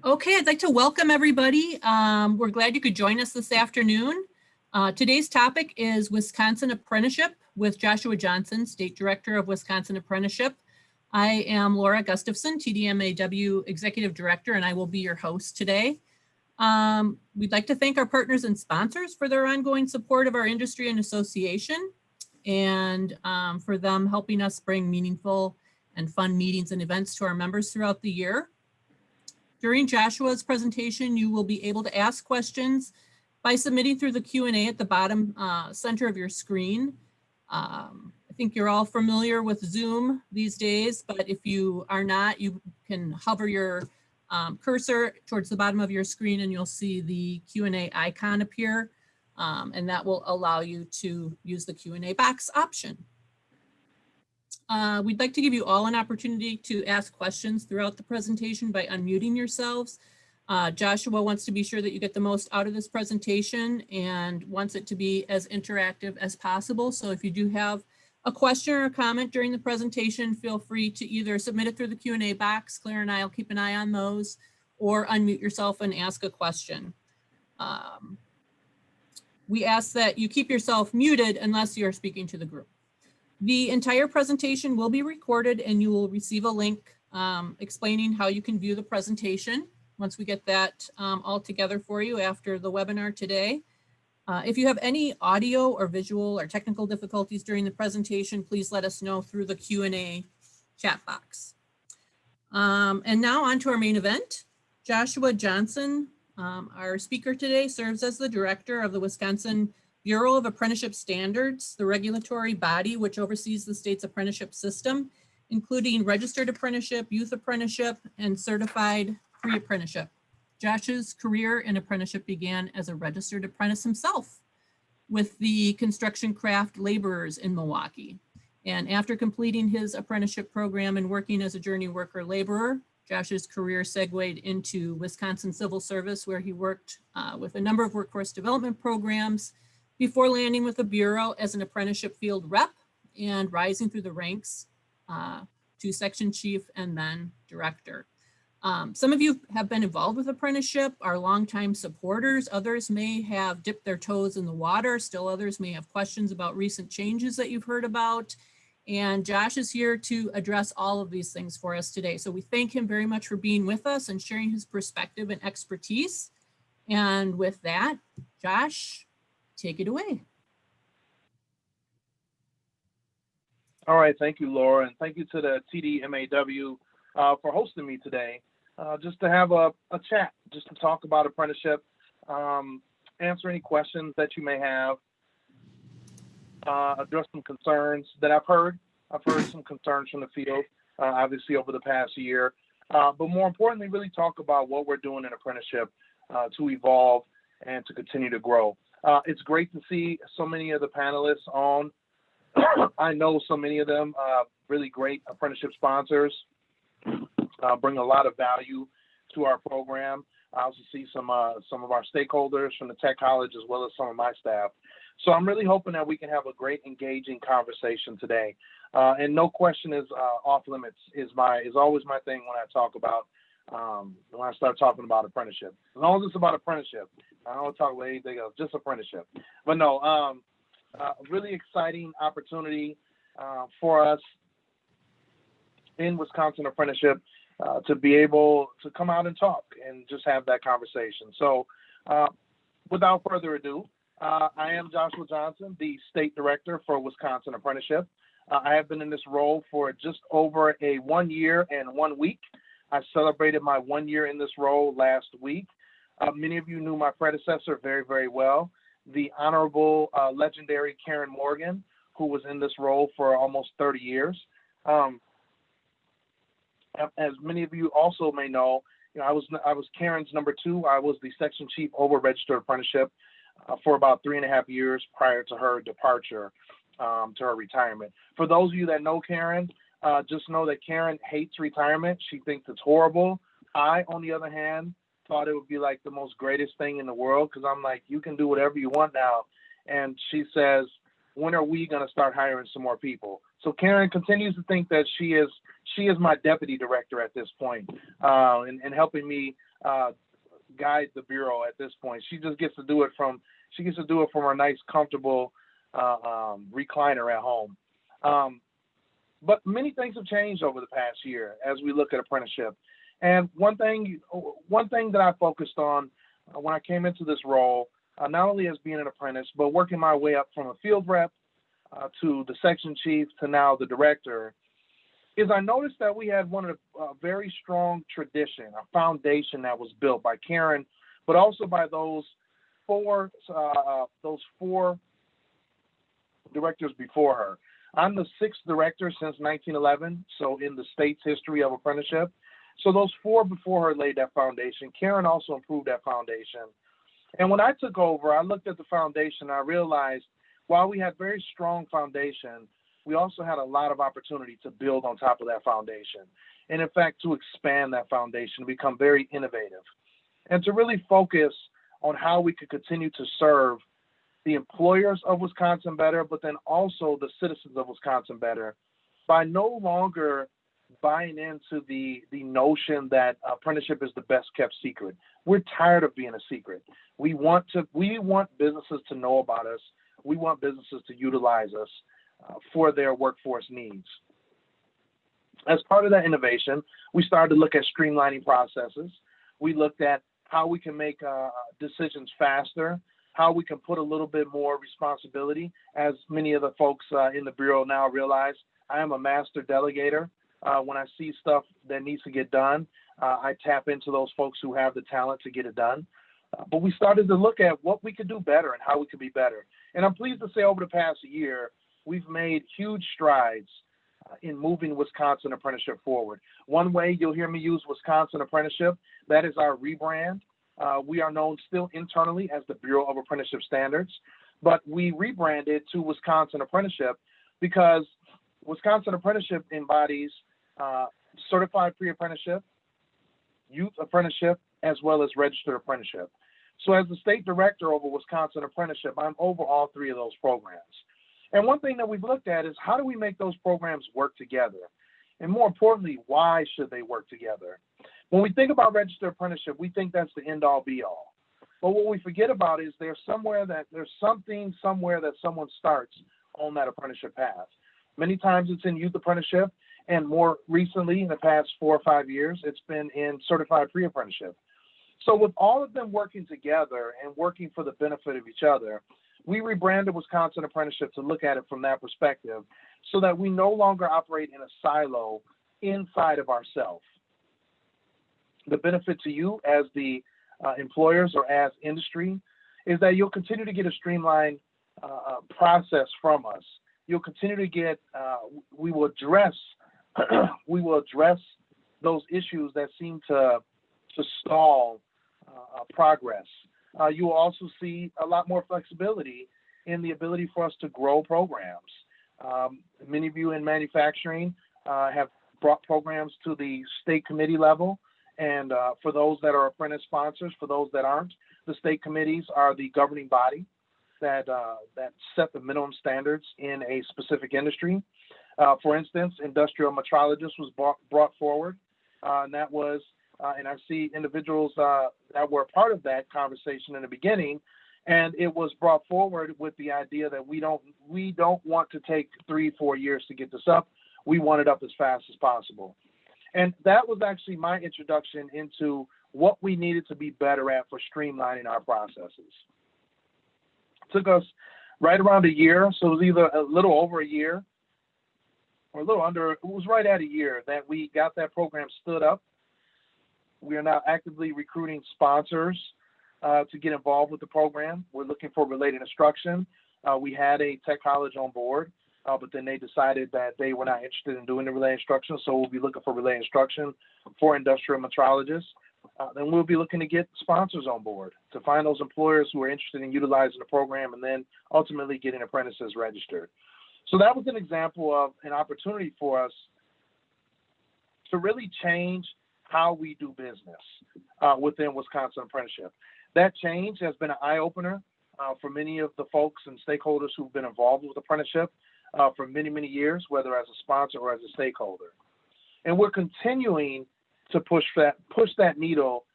Okay, I'd like to welcome everybody. We're glad you could join us this afternoon. Today's topic is Wisconsin Apprenticeship with Joshua Johnson, State Director of Wisconsin Apprenticeship. I am Laura Gustafson, TDMAW Executive Director, and I will be your host today. We'd like to thank our partners and sponsors for their ongoing support of our industry and association, and for them helping us bring meaningful and fun meetings and events to our members throughout the year. During Joshua's presentation, you will be able to ask questions by submitting through the Q&A at the bottom center of your screen. I think you're all familiar with Zoom these days, but if you are not, you can hover your cursor towards the bottom of your screen and you'll see the Q&A icon appear, and that will allow you to use the Q&A box option. We'd like to give you all an opportunity to ask questions throughout the presentation by unmuting yourselves. Joshua wants to be sure that you get the most out of this presentation and wants it to be as interactive as possible. So if you do have a question or a comment during the presentation, feel free to either submit it through the Q&A box. Claire and I will keep an eye on those, or unmute yourself and ask a question. We ask that you keep yourself muted unless you're speaking to the group. The entire presentation will be recorded and you will receive a link explaining how you can view the presentation once we get that all together for you after the webinar today. If you have any audio or visual or technical difficulties during the presentation, please let us know through the Q&A chat box. And now on to our main event. Joshua Johnson, our speaker today, serves as the director of the Wisconsin Bureau of Apprenticeship Standards, the regulatory body which oversees the state's apprenticeship system, including registered apprenticeship, youth apprenticeship, and certified pre-apprenticeship. Josh's career in apprenticeship began as a registered apprentice himself with the construction craft laborers in Milwaukee. And after completing his apprenticeship program and working as a journey worker laborer, Josh's career segued into Wisconsin Civil Service, where he worked with a number of workforce development programs before landing with the Bureau as an apprenticeship field rep and rising through the ranks to section chief and then director. Some of you have been involved with apprenticeship, are longtime supporters. Others may have dipped their toes in the water. Still others may have questions about recent changes that you've heard about. And Josh is here to address all of these things for us today. So we thank him very much for being with us and sharing his perspective and expertise. And with that, Josh, take it away. All right, thank you, Laura, and thank you to the TDMAW for hosting me today, just to have a chat, just to talk about apprenticeship, answer any questions that you may have, address some concerns that I've heard. I've heard some concerns from the field, obviously over the past year, but more importantly, really talk about what we're doing in apprenticeship to evolve and to continue to grow. It's great to see so many of the panelists on. I know so many of them, really great apprenticeship sponsors, bring a lot of value to our program. I also see some of our stakeholders from the Tech College as well as some of my staff. So I'm really hoping that we can have a great, engaging conversation today. And no question is off limits is always my thing when I talk about when I start talking about apprenticeship. As long as it's about apprenticeship, I don't want to talk about anything else, just apprenticeship. But no, a really exciting opportunity for us in Wisconsin apprenticeship to be able to come out and talk and just have that conversation. So without further ado, I am Joshua Johnson, the State Director for Wisconsin Apprenticeship. I have been in this role for just over 1 year and 1 week. I celebrated my 1 year in this role last week. Many of you knew my predecessor very, very well, the Honorable legendary Karen Morgan, who was in this role for almost 30 years. As many of you also may know, I was Karen's number 2. I was the section chief over registered apprenticeship for about 3.5 years prior to her departure, to her retirement. For those of you that know Karen, just know that Karen hates retirement. She thinks it's horrible. I, on the other hand, thought it would be like the most greatest thing in the world, because I'm like, you can do whatever you want now. And she says, when are we going to start hiring some more people? So Karen continues to think that she is my deputy director at this point, and helping me guide the Bureau at this point. She just gets to do it from her nice, comfortable recliner at home. But many things have changed over the past year as we look at apprenticeship. And one thing that I focused on when I came into this role, not only as being an apprentice, but working my way up from a field rep to the section chief to now the director, is I noticed that we had one of a very strong tradition, a foundation that was built by Karen, but also by those four directors before her. I'm the 6th director since 1911, so in the state's history of apprenticeship. So those 4 before her laid that foundation. Karen also improved that foundation. And when I took over, I looked at the foundation and I realized while we had very strong foundation, we also had a lot of opportunity to build on top of that foundation. And in fact, to expand that foundation, become very innovative, and to really focus on how we could continue to serve the employers of Wisconsin better, but then also the citizens of Wisconsin better by no longer buying into the notion that apprenticeship is the best kept secret. We're tired of being a secret. We want businesses to know about us. We want businesses to utilize us for their workforce needs. As part of that innovation, we started to look at streamlining processes. We looked at how we can make decisions faster, how we can put a little bit more responsibility. As many of the folks in the Bureau now realize, I am a master delegator. When I see stuff that needs to get done, I tap into those folks who have the talent to get it done. But we started to look at what we could do better and how we could be better. And I'm pleased to say over the past year, we've made huge strides in moving Wisconsin apprenticeship forward. One way you'll hear me use Wisconsin apprenticeship, that is our rebrand. We are known still internally as the Bureau of Apprenticeship Standards, but we rebranded to Wisconsin Apprenticeship because Wisconsin Apprenticeship embodies certified pre-apprenticeship, youth apprenticeship, as well as registered apprenticeship. So as the state director over Wisconsin Apprenticeship, I'm over all 3 of those programs. And one thing that we've looked at is how do we make those programs work together? And more importantly, why should they work together? When we think about registered apprenticeship, we think that's the end-all be-all. But what we forget about is there's something somewhere that someone starts on that apprenticeship path. Many times it's in youth apprenticeship, and more recently, in the past 4 or 5 years, it's been in certified pre-apprenticeship. So with all of them working together and working for the benefit of each other, we rebranded Wisconsin Apprenticeship to look at it from that perspective so that we no longer operate in a silo inside of ourselves. The benefit to you as the employers or as industry is that you'll continue to get a streamlined process from us. You'll continue to get, we will address those issues that seem to stall progress. You will also see a lot more flexibility in the ability for us to grow programs. Many of you in manufacturing have brought programs to the state committee level. And for those that are apprentice sponsors, for those that aren't, the state committees are the governing body that set the minimum standards in a specific industry. For instance, industrial metrologist was brought forward, and that was, and I see individuals that were part of that conversation in the beginning, and it was brought forward with the idea that we don't want to take 3-4 years to get this up. We want it up as fast as possible. And that was actually my introduction into what we needed to be better at for streamlining our processes. It took us right around a year, so it was either a little over a year or a little under, it was right at a year that we got that program stood up. We are now actively recruiting sponsors to get involved with the program. We're looking for related instruction. We had a tech college on board, but then they decided that they were not interested in doing the related instruction, so we'll be looking for related instruction for industrial metrologists. Then we'll be looking to get sponsors on board to find those employers who are interested in utilizing the program and then ultimately getting apprentices registered. So that was an example of an opportunity for us to really change how we do business within Wisconsin Apprenticeship. That change has been an eye-opener for many of the folks and stakeholders who've been involved with apprenticeship for many, many years, whether as a sponsor or as a stakeholder. And we're continuing to push that needle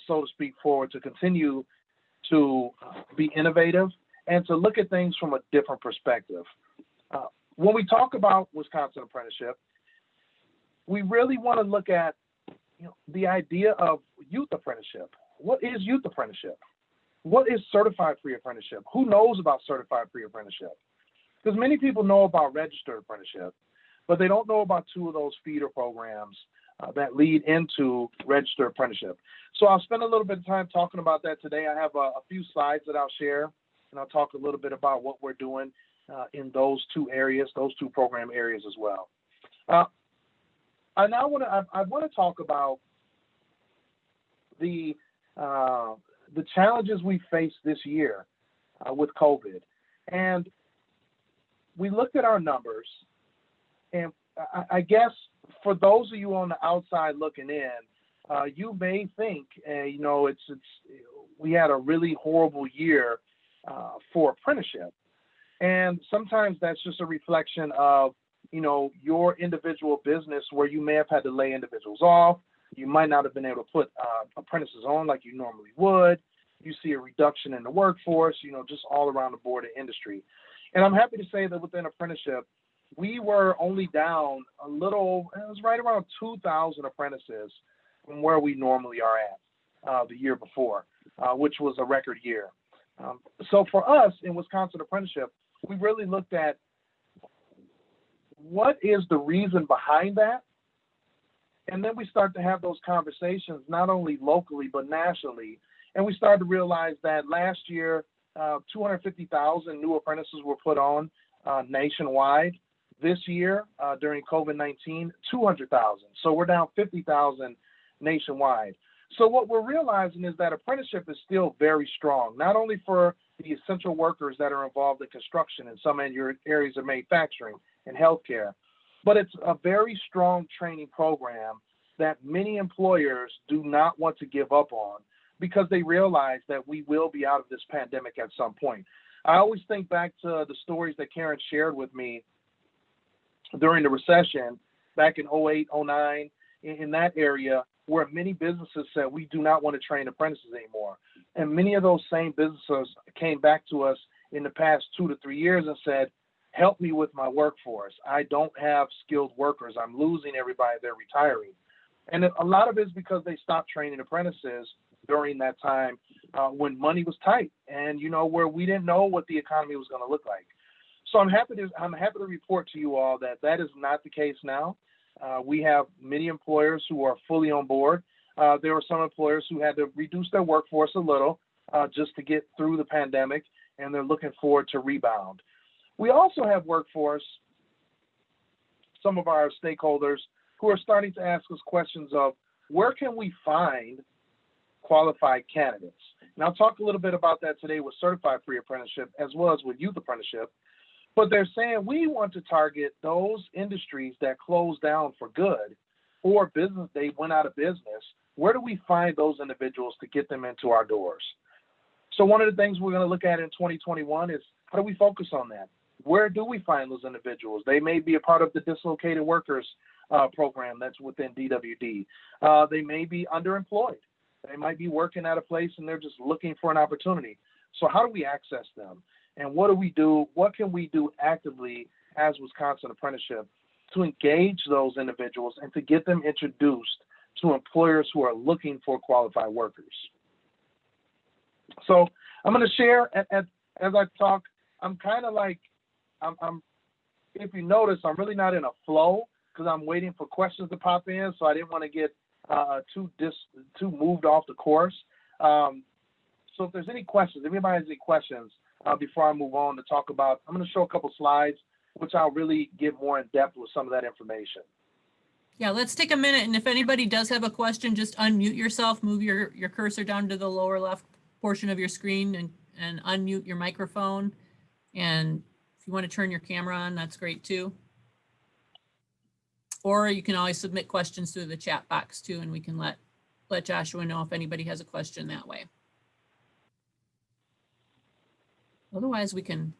so to speak, forward to continue to be innovative and to look at things from a different perspective. When we talk about Wisconsin apprenticeship, we really want to look at the idea of youth apprenticeship. What is youth apprenticeship? What is certified pre-apprenticeship? Who knows about certified pre-apprenticeship? Because many people know about registered apprenticeship, but they don't know about two of those feeder programs that lead into registered apprenticeship. So I'll spend a little bit of time talking about that today. I have a few slides that I'll share, and I'll talk a little bit about what we're doing in those two areas, those two program areas as well. I want to talk about the challenges we faced this year with COVID. And we looked at our numbers, and I guess for those of you on the outside looking in, you may think, we had a really horrible year for apprenticeship. And sometimes that's just a reflection of, your individual business where you may have had to lay individuals off. You might not have been able to put apprentices on like you normally would. You see a reduction in the workforce, just all around the board of industry. And I'm happy to say that within apprenticeship, we were only down a little, it was right around 2,000 apprentices from where we normally are at the year before, which was a record year. So for us in Wisconsin apprenticeship, we really looked at what is the reason behind that. And then we start to have those conversations, not only locally, but nationally. And we started to realize that last year, 250,000 new apprentices were put on nationwide. This year, during COVID-19, 200,000. So we're down 50,000 nationwide. So what we're realizing is that apprenticeship is still very strong, not only for the essential workers that are involved in construction and some areas of manufacturing and healthcare, but it's a very strong training program that many employers do not want to give up on because they realize that we will be out of this pandemic at some point. I always think back to the stories that Karen shared with me during the recession back in 08, 09, in that area where many businesses said, we do not want to train apprentices anymore. And many of those same businesses came back to us in the past 2 to 3 years and said, help me with my workforce. I don't have skilled workers. I'm losing everybody. They're retiring. And a lot of it is because they stopped training apprentices during that time when money was tight and, where we didn't know what the economy was going to look like. So I'm happy to report to you all that that is not the case now. We have many employers who are fully on board. There were some employers who had to reduce their workforce a little just to get through the pandemic, and they're looking forward to rebound. We also have workforce, some of our stakeholders who are starting to ask us questions of where can we find qualified candidates? And I'll talk a little bit about that today with certified pre-apprenticeship as well as with youth apprenticeship. But they're saying we want to target those industries that closed down for good or business, they went out of business. Where do we find those individuals to get them into our doors? So one of the things we're going to look at in 2021 is how do we focus on that? Where do we find those individuals? They may be a part of the dislocated workers program that's within DWD. They may be underemployed. They might be working at a place and they're just looking for an opportunity. So how do we access them? And what do we do? What can we do actively as Wisconsin Apprenticeship to engage those individuals and to get them introduced to employers who are looking for qualified workers? So I'm going to share as I talk. I'm kind of like, if you notice, I'm really not in a flow because I'm waiting for questions to pop in. So I didn't want to get too moved off the course. So if there's any questions, if anybody has any questions, before I move on to talk about, I'm going to show a couple slides, which I'll really get more in depth with some of that information. Yeah, let's take a minute. And if anybody does have a question, just unmute yourself, move your cursor down to the lower left portion of your screen and unmute your microphone. And if you want to turn your camera on, that's great too. Or you can always submit questions through the chat box too, and we can let Joshua know if anybody has a question that way. Otherwise, we can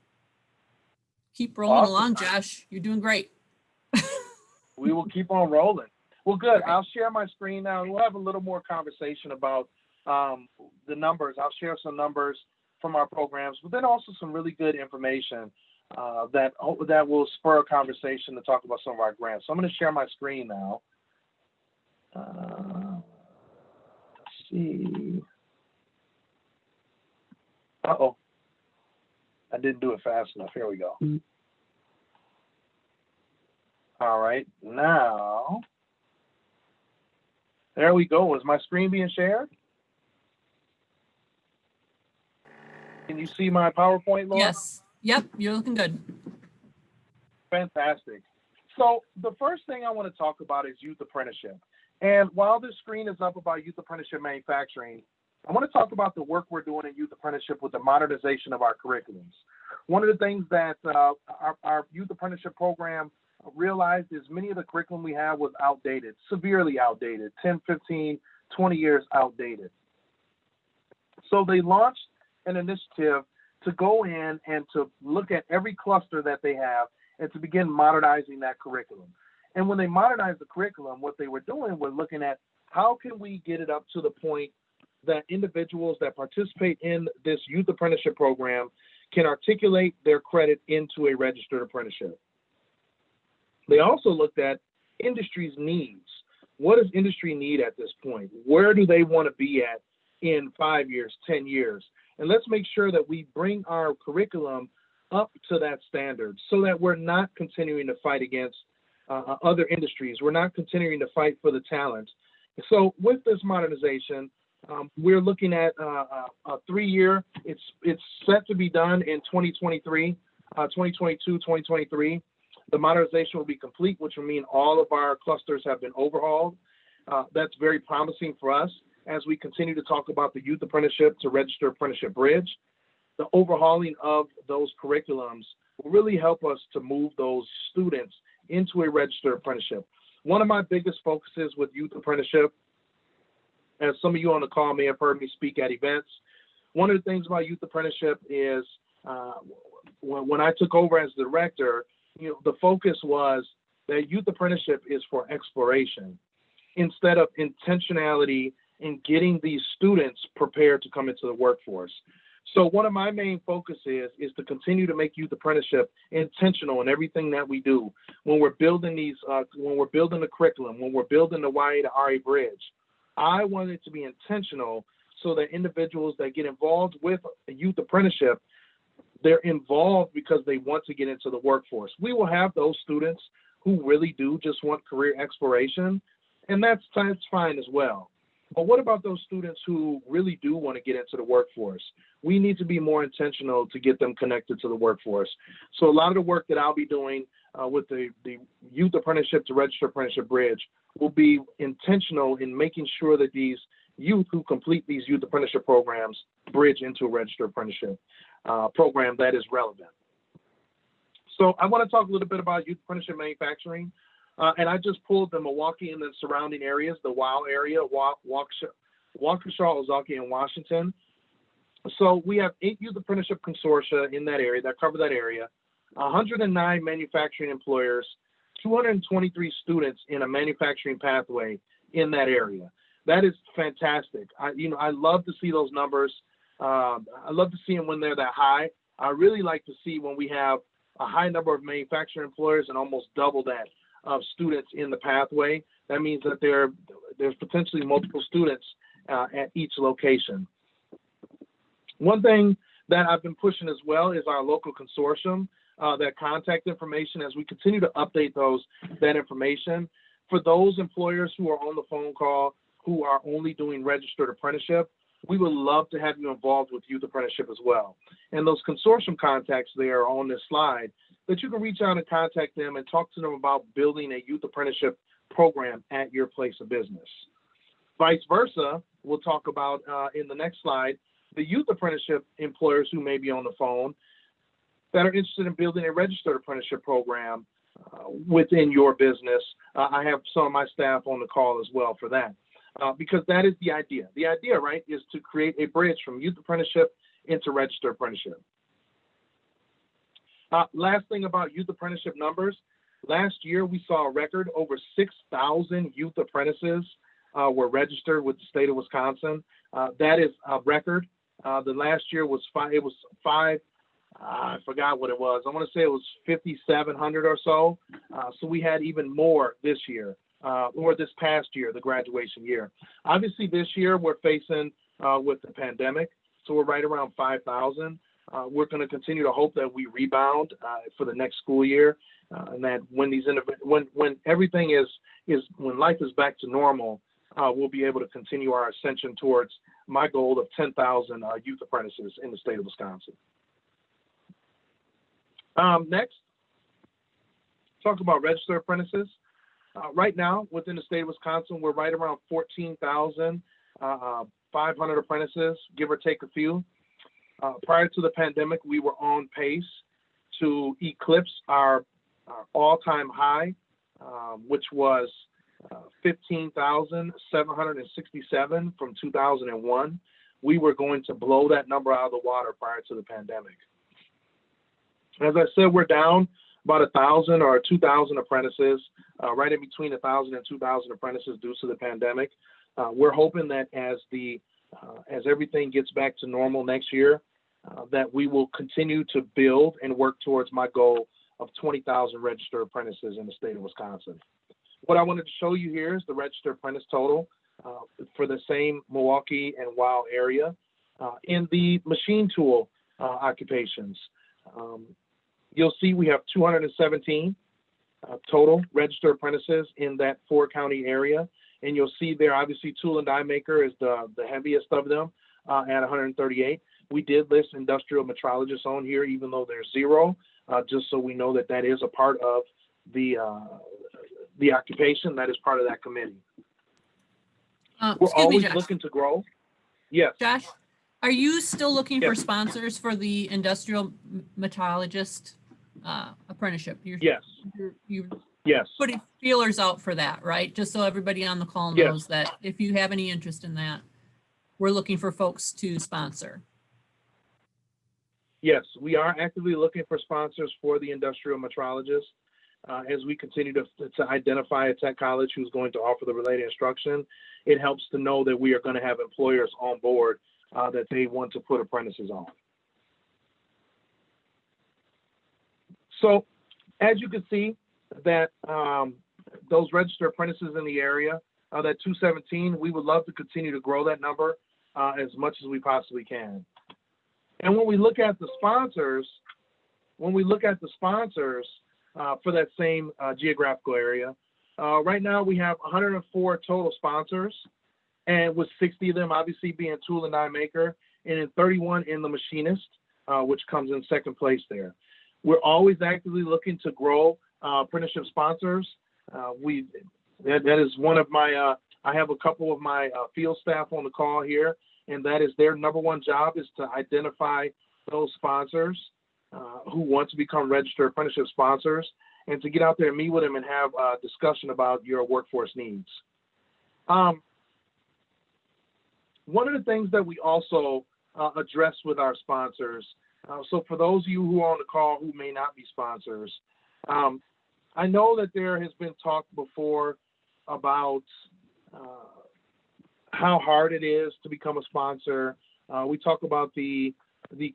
keep rolling along, Josh. You're doing great. We will keep on rolling. Well, good. I'll share my screen now, and we'll have a little more conversation about the numbers. I'll share some numbers from our programs, but then also some really good information that will spur a conversation to talk about some of our grants. So I'm going to share my screen now. Let's see. Uh-oh. I didn't do it fast enough. Here we go. All right. Now, there we go. Is my screen being shared? Can you see my PowerPoint, Laura? Yes. Yep. You're looking good. Fantastic. So the first thing I want to talk about is youth apprenticeship. And while this screen is up about youth apprenticeship manufacturing, I want to talk about the work we're doing in youth apprenticeship with the modernization of our curriculums. One of the things that our youth apprenticeship program realized is many of the curriculum we have was outdated, severely outdated, 10, 15, 20 years outdated. So they launched an initiative to go in and to look at every cluster that they have and to begin modernizing that curriculum. And when they modernized the curriculum, what they were doing was looking at how can we get it up to the point that individuals that participate in this youth apprenticeship program can articulate their credit into a registered apprenticeship. They also looked at industry's needs. What does industry need at this point? Where do they want to be at in 5 years, 10 years? And let's make sure that we bring our curriculum up to that standard so that we're not continuing to fight against other industries. We're not continuing to fight for the talent. So with this modernization, we're looking at a 3-year. It's set to be done in 2023, 2022, 2023. The modernization will be complete, which will mean all of our clusters have been overhauled. That's very promising for us as we continue to talk about the youth apprenticeship to register apprenticeship bridge. The overhauling of those curriculums will really help us to move those students into a registered apprenticeship. One of my biggest focuses with youth apprenticeship, as some of you on the call may have heard me speak at events, one of the things about youth apprenticeship is when I took over as director, the focus was that youth apprenticeship is for exploration instead of intentionality in getting these students prepared to come into the workforce. So one of my main focuses is to continue to make youth apprenticeship intentional in everything that we do. When we're building when we're building the curriculum, when we're building the YA to RA bridge, I want it to be intentional so that individuals that get involved with a youth apprenticeship, they're involved because they want to get into the workforce. We will have those students who really do just want career exploration, and that's fine as well. But what about those students who really do want to get into the workforce? We need to be more intentional to get them connected to the workforce. So a lot of the work that I'll be doing with the youth apprenticeship to register apprenticeship bridge will be intentional in making sure that these youth who complete these youth apprenticeship programs bridge into a registered apprenticeship program that is relevant. So I want to talk a little bit about youth apprenticeship manufacturing. And I just pulled the Milwaukee and the surrounding areas, the WOW area, Waukesha, Ozaukee, and Washington. So we have 8 youth apprenticeship consortia in that area that cover that area, 109 manufacturing employers, 223 students in a manufacturing pathway in that area. That is fantastic. I love to see those numbers. I love to see them when they're that high. I really like to see when we have a high number of manufacturing employers and almost double that of students in the pathway. That means that there's potentially multiple students at each location. One thing that I've been pushing as well is our local consortium, that contact information as we continue to update that information. For those employers who are on the phone call who are only doing registered apprenticeship, we would love to have you involved with youth apprenticeship as well. And those consortium contacts there are on this slide that you can reach out and contact them and talk to them about building a youth apprenticeship program at your place of business. Vice versa, we'll talk about in the next slide, the youth apprenticeship employers who may be on the phone that are interested in building a registered apprenticeship program within your business. I have some of my staff on the call as well for that, because that is the idea. The idea, right, is to create a bridge from youth apprenticeship into registered apprenticeship. Last thing about youth apprenticeship numbers, last year we saw a record over 6,000 youth apprentices were registered with the state of Wisconsin. That is a record. The last year was five. I forgot what it was. I want to say it was 5,700 or so. So we had even more this year, or this past year, the graduation year. Obviously, this year we're facing with the pandemic, so we're right around 5,000. We're going to continue to hope that we rebound for the next school year, and that when everything when life is back to normal, we'll be able to continue our ascension towards my goal of 10,000 youth apprentices in the state of Wisconsin. Next, talk about registered apprentices. Right now, within the state of Wisconsin, we're right around 14,500 apprentices, give or take a few. Prior to the pandemic, we were on pace to eclipse our all-time high, which was 15,767 from 2001. We were going to blow that number out of the water prior to the pandemic. As I said, we're down about 1,000 or 2,000 apprentices, right in between 1,000 and 2,000 apprentices due to the pandemic. We're hoping that as everything gets back to normal next year, that we will continue to build and work towards my goal of 20,000 registered apprentices in the state of Wisconsin. What I wanted to show you here is the registered apprentice total for the same Milwaukee and WOW area in the machine tool occupations. You'll see we have 217 total registered apprentices in that 4-county area. And you'll see there, obviously, tool and die maker is the heaviest of them at 138. We did list industrial metrologists on here, even though there's 0, just so we know that that is a part of the occupation, that is part of that committee. We're always looking to grow. Yes. Josh, are you still looking for sponsors for the industrial metrologist apprenticeship? Yes. You're Yes. putting feelers out for that, right? Just so everybody on the call knows that if you have any interest in that, we're looking for folks to sponsor. Yes, we are actively looking for sponsors for the industrial metrologist as we continue to identify a tech college who's going to offer the related instruction. It helps to know that we are going to have employers on board that they want to put apprentices on. So as you can see, that those registered apprentices in the area, that 217, we would love to continue to grow that number as much as we possibly can. And when we look at the sponsors, for that same geographical area, right now we have 104 total sponsors, and with 60 of them obviously being tool and die maker, and then 31 in the machinist, which comes in second place there. We're always actively looking to grow apprenticeship sponsors. That is one of my, I have a couple of my field staff on the call here, and that is their number one job, is to identify those sponsors who want to become registered apprenticeship sponsors, and to get out there and meet with them and have a discussion about your workforce needs. One of the things that we also address with our sponsors, so for those of you who are on the call who may not be sponsors, I know that there has been talk before about how hard it is to become a sponsor. We talk about the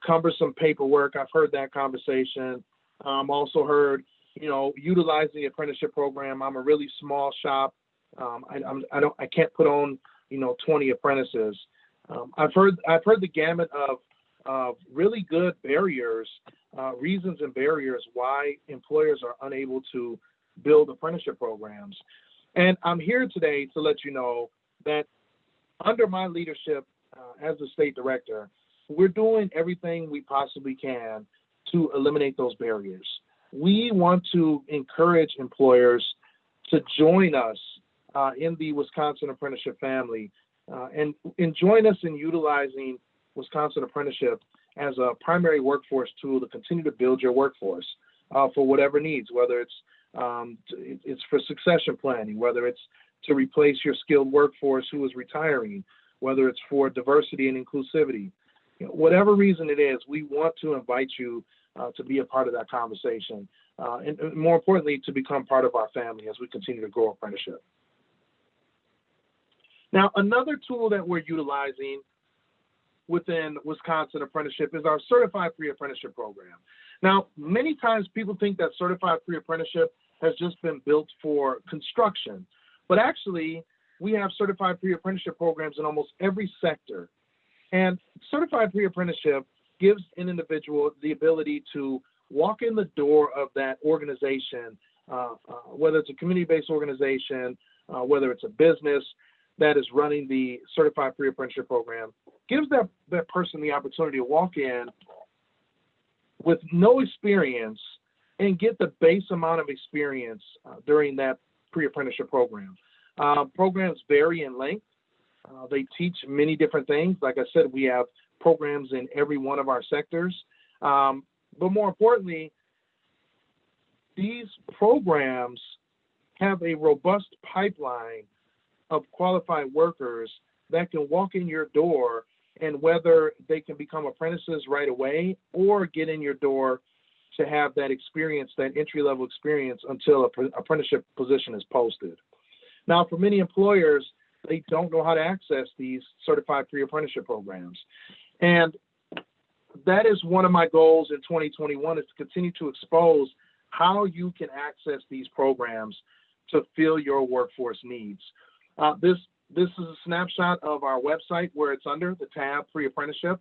cumbersome paperwork. I've heard that conversation. Also heard, utilizing the apprenticeship program. I'm a really small shop. I can't put on, 20 apprentices. I've heard the gamut of really good barriers, reasons and barriers why employers are unable to build apprenticeship programs. And I'm here today to let you know that under my leadership as the state director, we're doing everything we possibly can to eliminate those barriers. We want to encourage employers to join us in the Wisconsin apprenticeship family and join us in utilizing Wisconsin apprenticeship as a primary workforce tool to continue to build your workforce for whatever needs, whether it's for succession planning, whether it's to replace your skilled workforce who is retiring, whether it's for diversity and inclusivity. Whatever reason it is, we want to invite you to be a part of that conversation, and more importantly, to become part of our family as we continue to grow apprenticeship. Now, another tool that we're utilizing within Wisconsin Apprenticeship is our Certified Pre-Apprenticeship program. Now, many times people think that Certified Pre-Apprenticeship has just been built for construction, but actually we have Certified Pre-Apprenticeship programs in almost every sector. And Certified Pre-Apprenticeship gives an individual the ability to walk in the door of that organization, whether it's a community-based organization, whether it's a business that is running the Certified Pre-Apprenticeship program, gives that person the opportunity to walk in with no experience and get the base amount of experience during that pre-apprenticeship program. Programs vary in length. They teach many different things. Like I said, we have programs in every one of our sectors. But more importantly, these programs have a robust pipeline of qualified workers that can walk in your door, and whether they can become apprentices right away or get in your door to have that experience, that entry-level experience, until an apprenticeship position is posted. Now, for many employers, they don't know how to access these certified pre-apprenticeship programs. And that is one of my goals in 2021, is to continue to expose how you can access these programs to fill your workforce needs. This is a snapshot of our website, where it's under the tab Pre-Apprenticeship.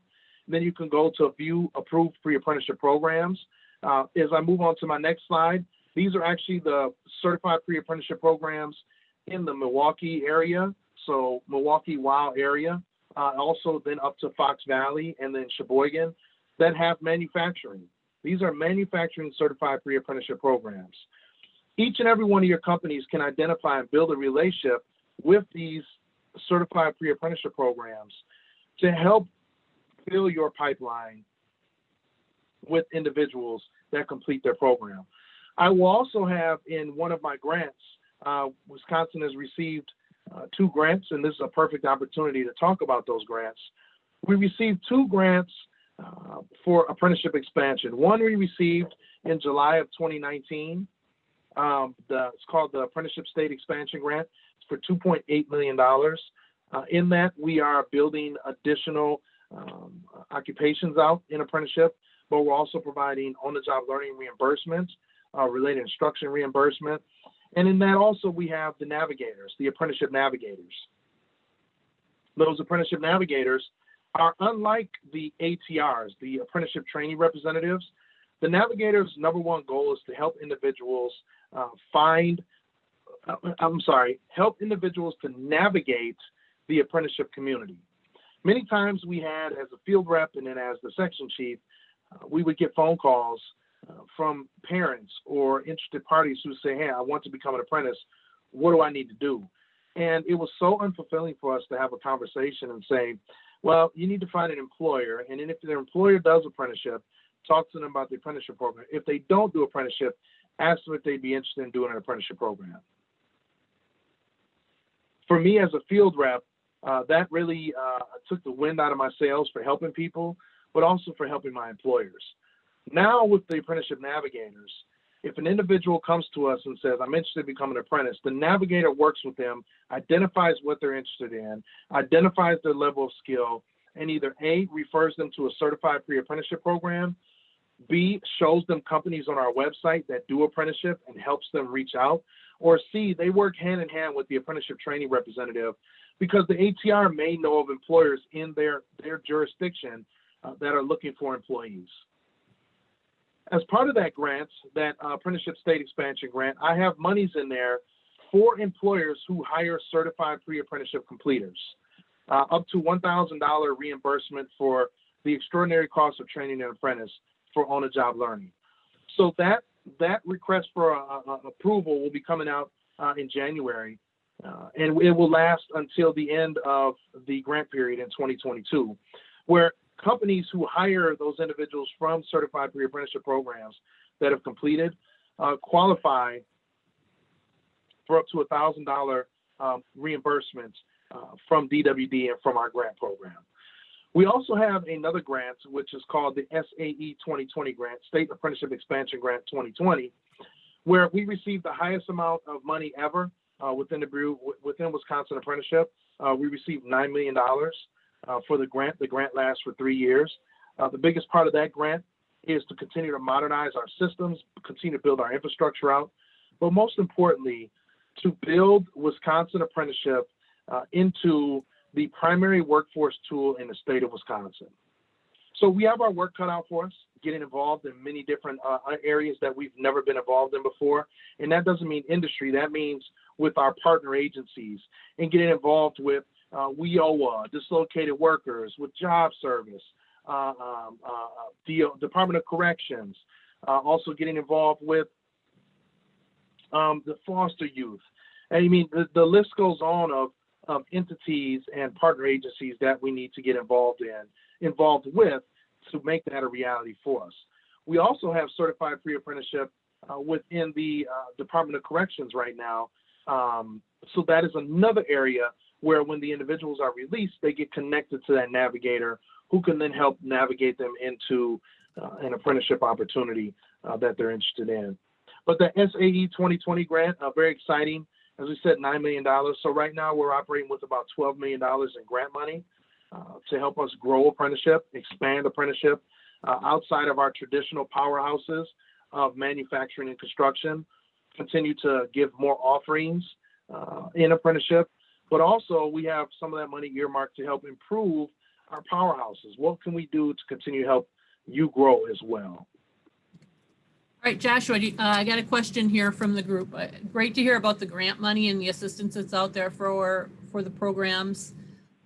Then you can go to view approved pre-apprenticeship programs. As I move on to my next slide, these are actually the certified pre-apprenticeship programs in the Milwaukee area, so Milwaukee, Wow area, also then up to Fox Valley and then Sheboygan, that have manufacturing. These are manufacturing certified pre-apprenticeship programs. Each and every one of your companies can identify and build a relationship with these certified pre-apprenticeship programs to help fill your pipeline with individuals that complete their program. I will also have in one of my grants, Wisconsin has received 2 grants, and this is a perfect opportunity to talk about those grants. We received 2 grants for apprenticeship expansion. One we received in July of 2019. It's called the Apprenticeship State Expansion Grant. It's for $2.8 million. In that, we are building additional occupations out in apprenticeship, but we're also providing on-the-job learning reimbursement, related instruction reimbursement. And in that also, we have the navigators, the apprenticeship navigators. Those apprenticeship navigators are unlike the ATRs, the apprenticeship training representatives. The navigators' number one goal is to help individuals help individuals to navigate the apprenticeship community. Many times we had, as a field rep and then as the section chief, we would get phone calls from parents or interested parties who say, hey, I want to become an apprentice. What do I need to do? And it was so unfulfilling for us to have a conversation and say, well, you need to find an employer. And then if their employer does apprenticeship, talk to them about the apprenticeship program. If they don't do apprenticeship, ask them if they'd be interested in doing an apprenticeship program. For me as a field rep, that really took the wind out of my sails for helping people, but also for helping my employers. Now with the apprenticeship navigators, if an individual comes to us and says, I'm interested in becoming an apprentice, the navigator works with them, identifies what they're interested in, identifies their level of skill, and either A, refers them to a certified pre-apprenticeship program, B, shows them companies on our website that do apprenticeship and helps them reach out, or C, they work hand in hand with the apprenticeship training representative, because the ATR may know of employers in their jurisdiction that are looking for employees. As part of that grant, that Apprenticeship State Expansion Grant, I have monies in there for employers who hire certified pre-apprenticeship completers, up to $1,000 reimbursement for the extraordinary cost of training an apprentice for on-the-job learning. So that request for approval will be coming out in January, and it will last until the end of the grant period in 2022, where companies who hire those individuals from certified pre-apprenticeship programs that have completed qualify for up to $1,000 reimbursement from DWD and from our grant program. We also have another grant, which is called the SAE 2020 grant, State Apprenticeship Expansion Grant 2020, where we received the highest amount of money ever within Wisconsin Apprenticeship, We received $9 million for the grant. The grant lasts for 3 years. The biggest part of that grant is to continue to modernize our systems, continue to build our infrastructure out, but most importantly, to build Wisconsin apprenticeship into the primary workforce tool in the state of Wisconsin. So we have our work cut out for us, getting involved in many different areas that we've never been involved in before. And that doesn't mean industry, that means with our partner agencies and getting involved with WIOA, dislocated workers, with job service, the Department of Corrections, also getting involved with the foster youth. And I mean, the list goes on of entities and partner agencies that we need to get involved with to make that a reality for us. We also have certified pre-apprenticeship within the Department of Corrections right now. So that is another area where when the individuals are released, they get connected to that navigator who can then help navigate them into an apprenticeship opportunity that they're interested in. But the SAE 2020 grant, very exciting. As we said, $9 million. So right now we're operating with about $12 million in grant money to help us grow apprenticeship, expand apprenticeship outside of our traditional powerhouses of manufacturing and construction, continue to give more offerings in apprenticeship. But also we have some of that money earmarked to help improve our powerhouses. What can we do to continue to help you grow as well? All right, Joshua, I got a question here from the group. Great to hear about the grant money and the assistance that's out there for the programs.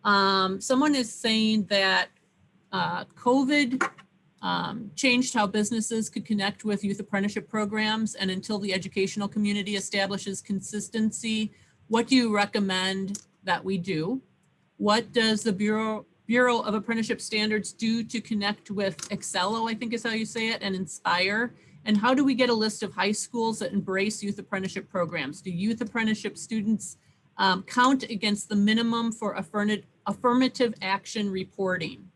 Someone is saying that COVID changed how businesses could connect with youth apprenticeship programs, and until the educational community establishes consistency, what do you recommend that we do? What does the Bureau of Apprenticeship Standards do to connect with Excello, I think is how you say it, and Inspire? And how do we get a list of high schools that embrace youth apprenticeship programs? Do youth apprenticeship students count against the minimum for affirmative action reporting?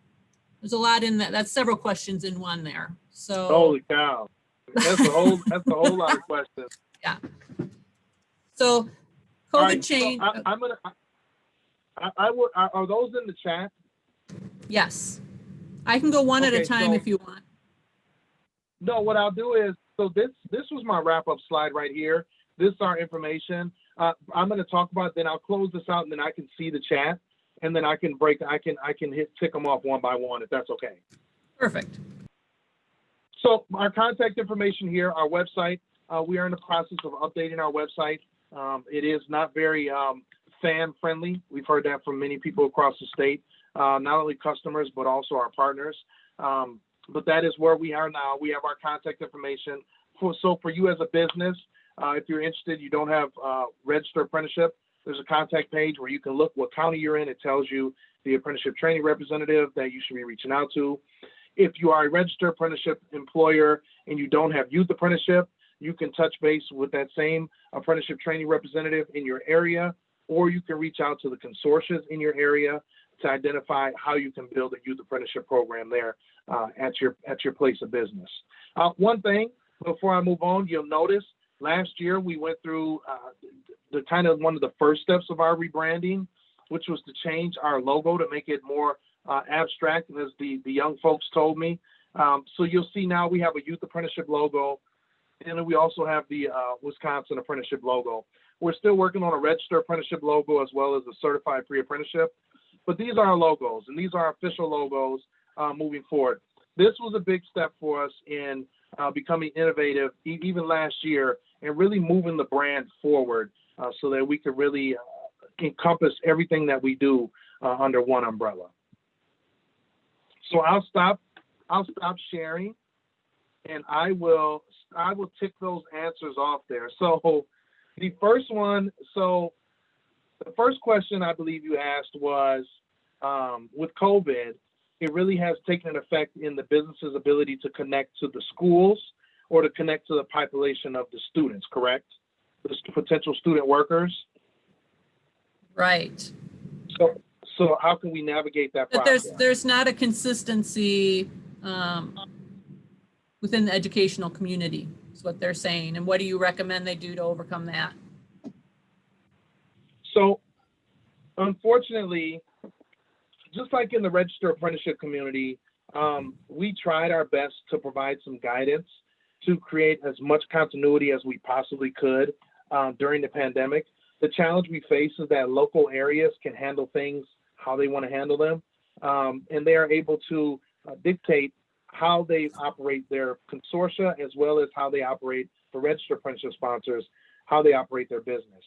There's a lot in that. That's several questions in one there. So holy cow, that's a whole lot of questions. Yeah. So COVID right, change. So I'm gonna. I will. Are those in the chat? Yes, I can go one at a time if you want. No, what I'll do is, so this was my wrap-up slide right here. This is our information. I'm going to talk about it, then I'll close this out, and then I can see the chat, and then I can tick them off one by one if that's okay. Perfect. So our contact information here, our website, we are in the process of updating our website. It is not very fan-friendly. We've heard that from many people across the state, not only customers, but also our partners. But that is where we are now. We have our contact information. So for you as a business, if you're interested, you don't have registered apprenticeship, there's a contact page where you can look what county you're in. It tells you the apprenticeship training representative that you should be reaching out to. If you are a registered apprenticeship employer and you don't have youth apprenticeship, you can touch base with that same apprenticeship training representative in your area, or you can reach out to the consortia in your area to identify how you can build a youth apprenticeship program there at your place of business. One thing before I move on, you'll notice last year we went through the kind of one of the first steps of our rebranding, which was to change our logo to make it more abstract, as the young folks told me. So you'll see now we have a youth apprenticeship logo, and then we also have the Wisconsin apprenticeship logo. We're still working on a registered apprenticeship logo as well as a certified pre-apprenticeship. But these are our logos, and these are our official logos moving forward. This was a big step for us in becoming innovative, even last year, and really moving the brand forward so that we could really encompass everything that we do under one umbrella. So I'll stop sharing, and I will tick those answers off there. So the first one, the first question I believe you asked was, with COVID, it really has taken an effect in the business's ability to connect to the schools or to connect to the population of the students, correct? The potential student workers? Right. So how can we navigate that process? There's not a consistency within the educational community, is what they're saying. And what do you recommend they do to overcome that? So unfortunately, just like in the registered apprenticeship community, we tried our best to provide some guidance to create as much continuity as we possibly could during the pandemic. The challenge we face is that local areas can handle things how they want to handle them, and they are able to dictate how they operate their consortia, as well as how they operate for registered apprenticeship sponsors, how they operate their business.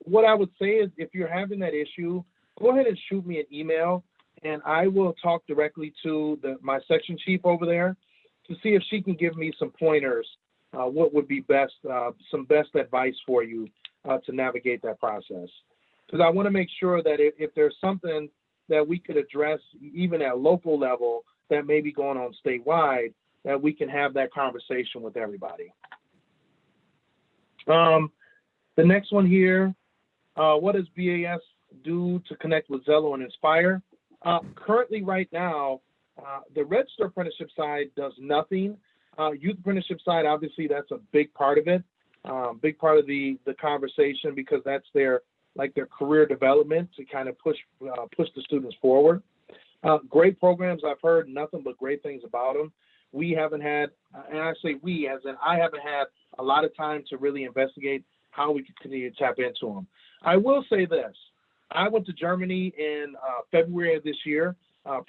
What I would say is, if you're having that issue, go ahead and shoot me an email, and I will talk directly to my section chief over there to see if she can give me some pointers, what would be best, some best advice for you to navigate that process. Because I want to make sure that if there's something that we could address even at local level that may be going on statewide, that we can have that conversation with everybody. The next one here, what does BAS do to connect with Zello and Inspire? Currently, right now, the registered apprenticeship side does nothing. Youth apprenticeship side, obviously, that's a big part of it, big part of the conversation, because that's their career development to kind of push the students forward. Great programs. I've heard nothing but great things about them. We haven't had, and I say we, as in I haven't had a lot of time to really investigate how we can continue to tap into them. I will say this. I went to Germany in February of this year,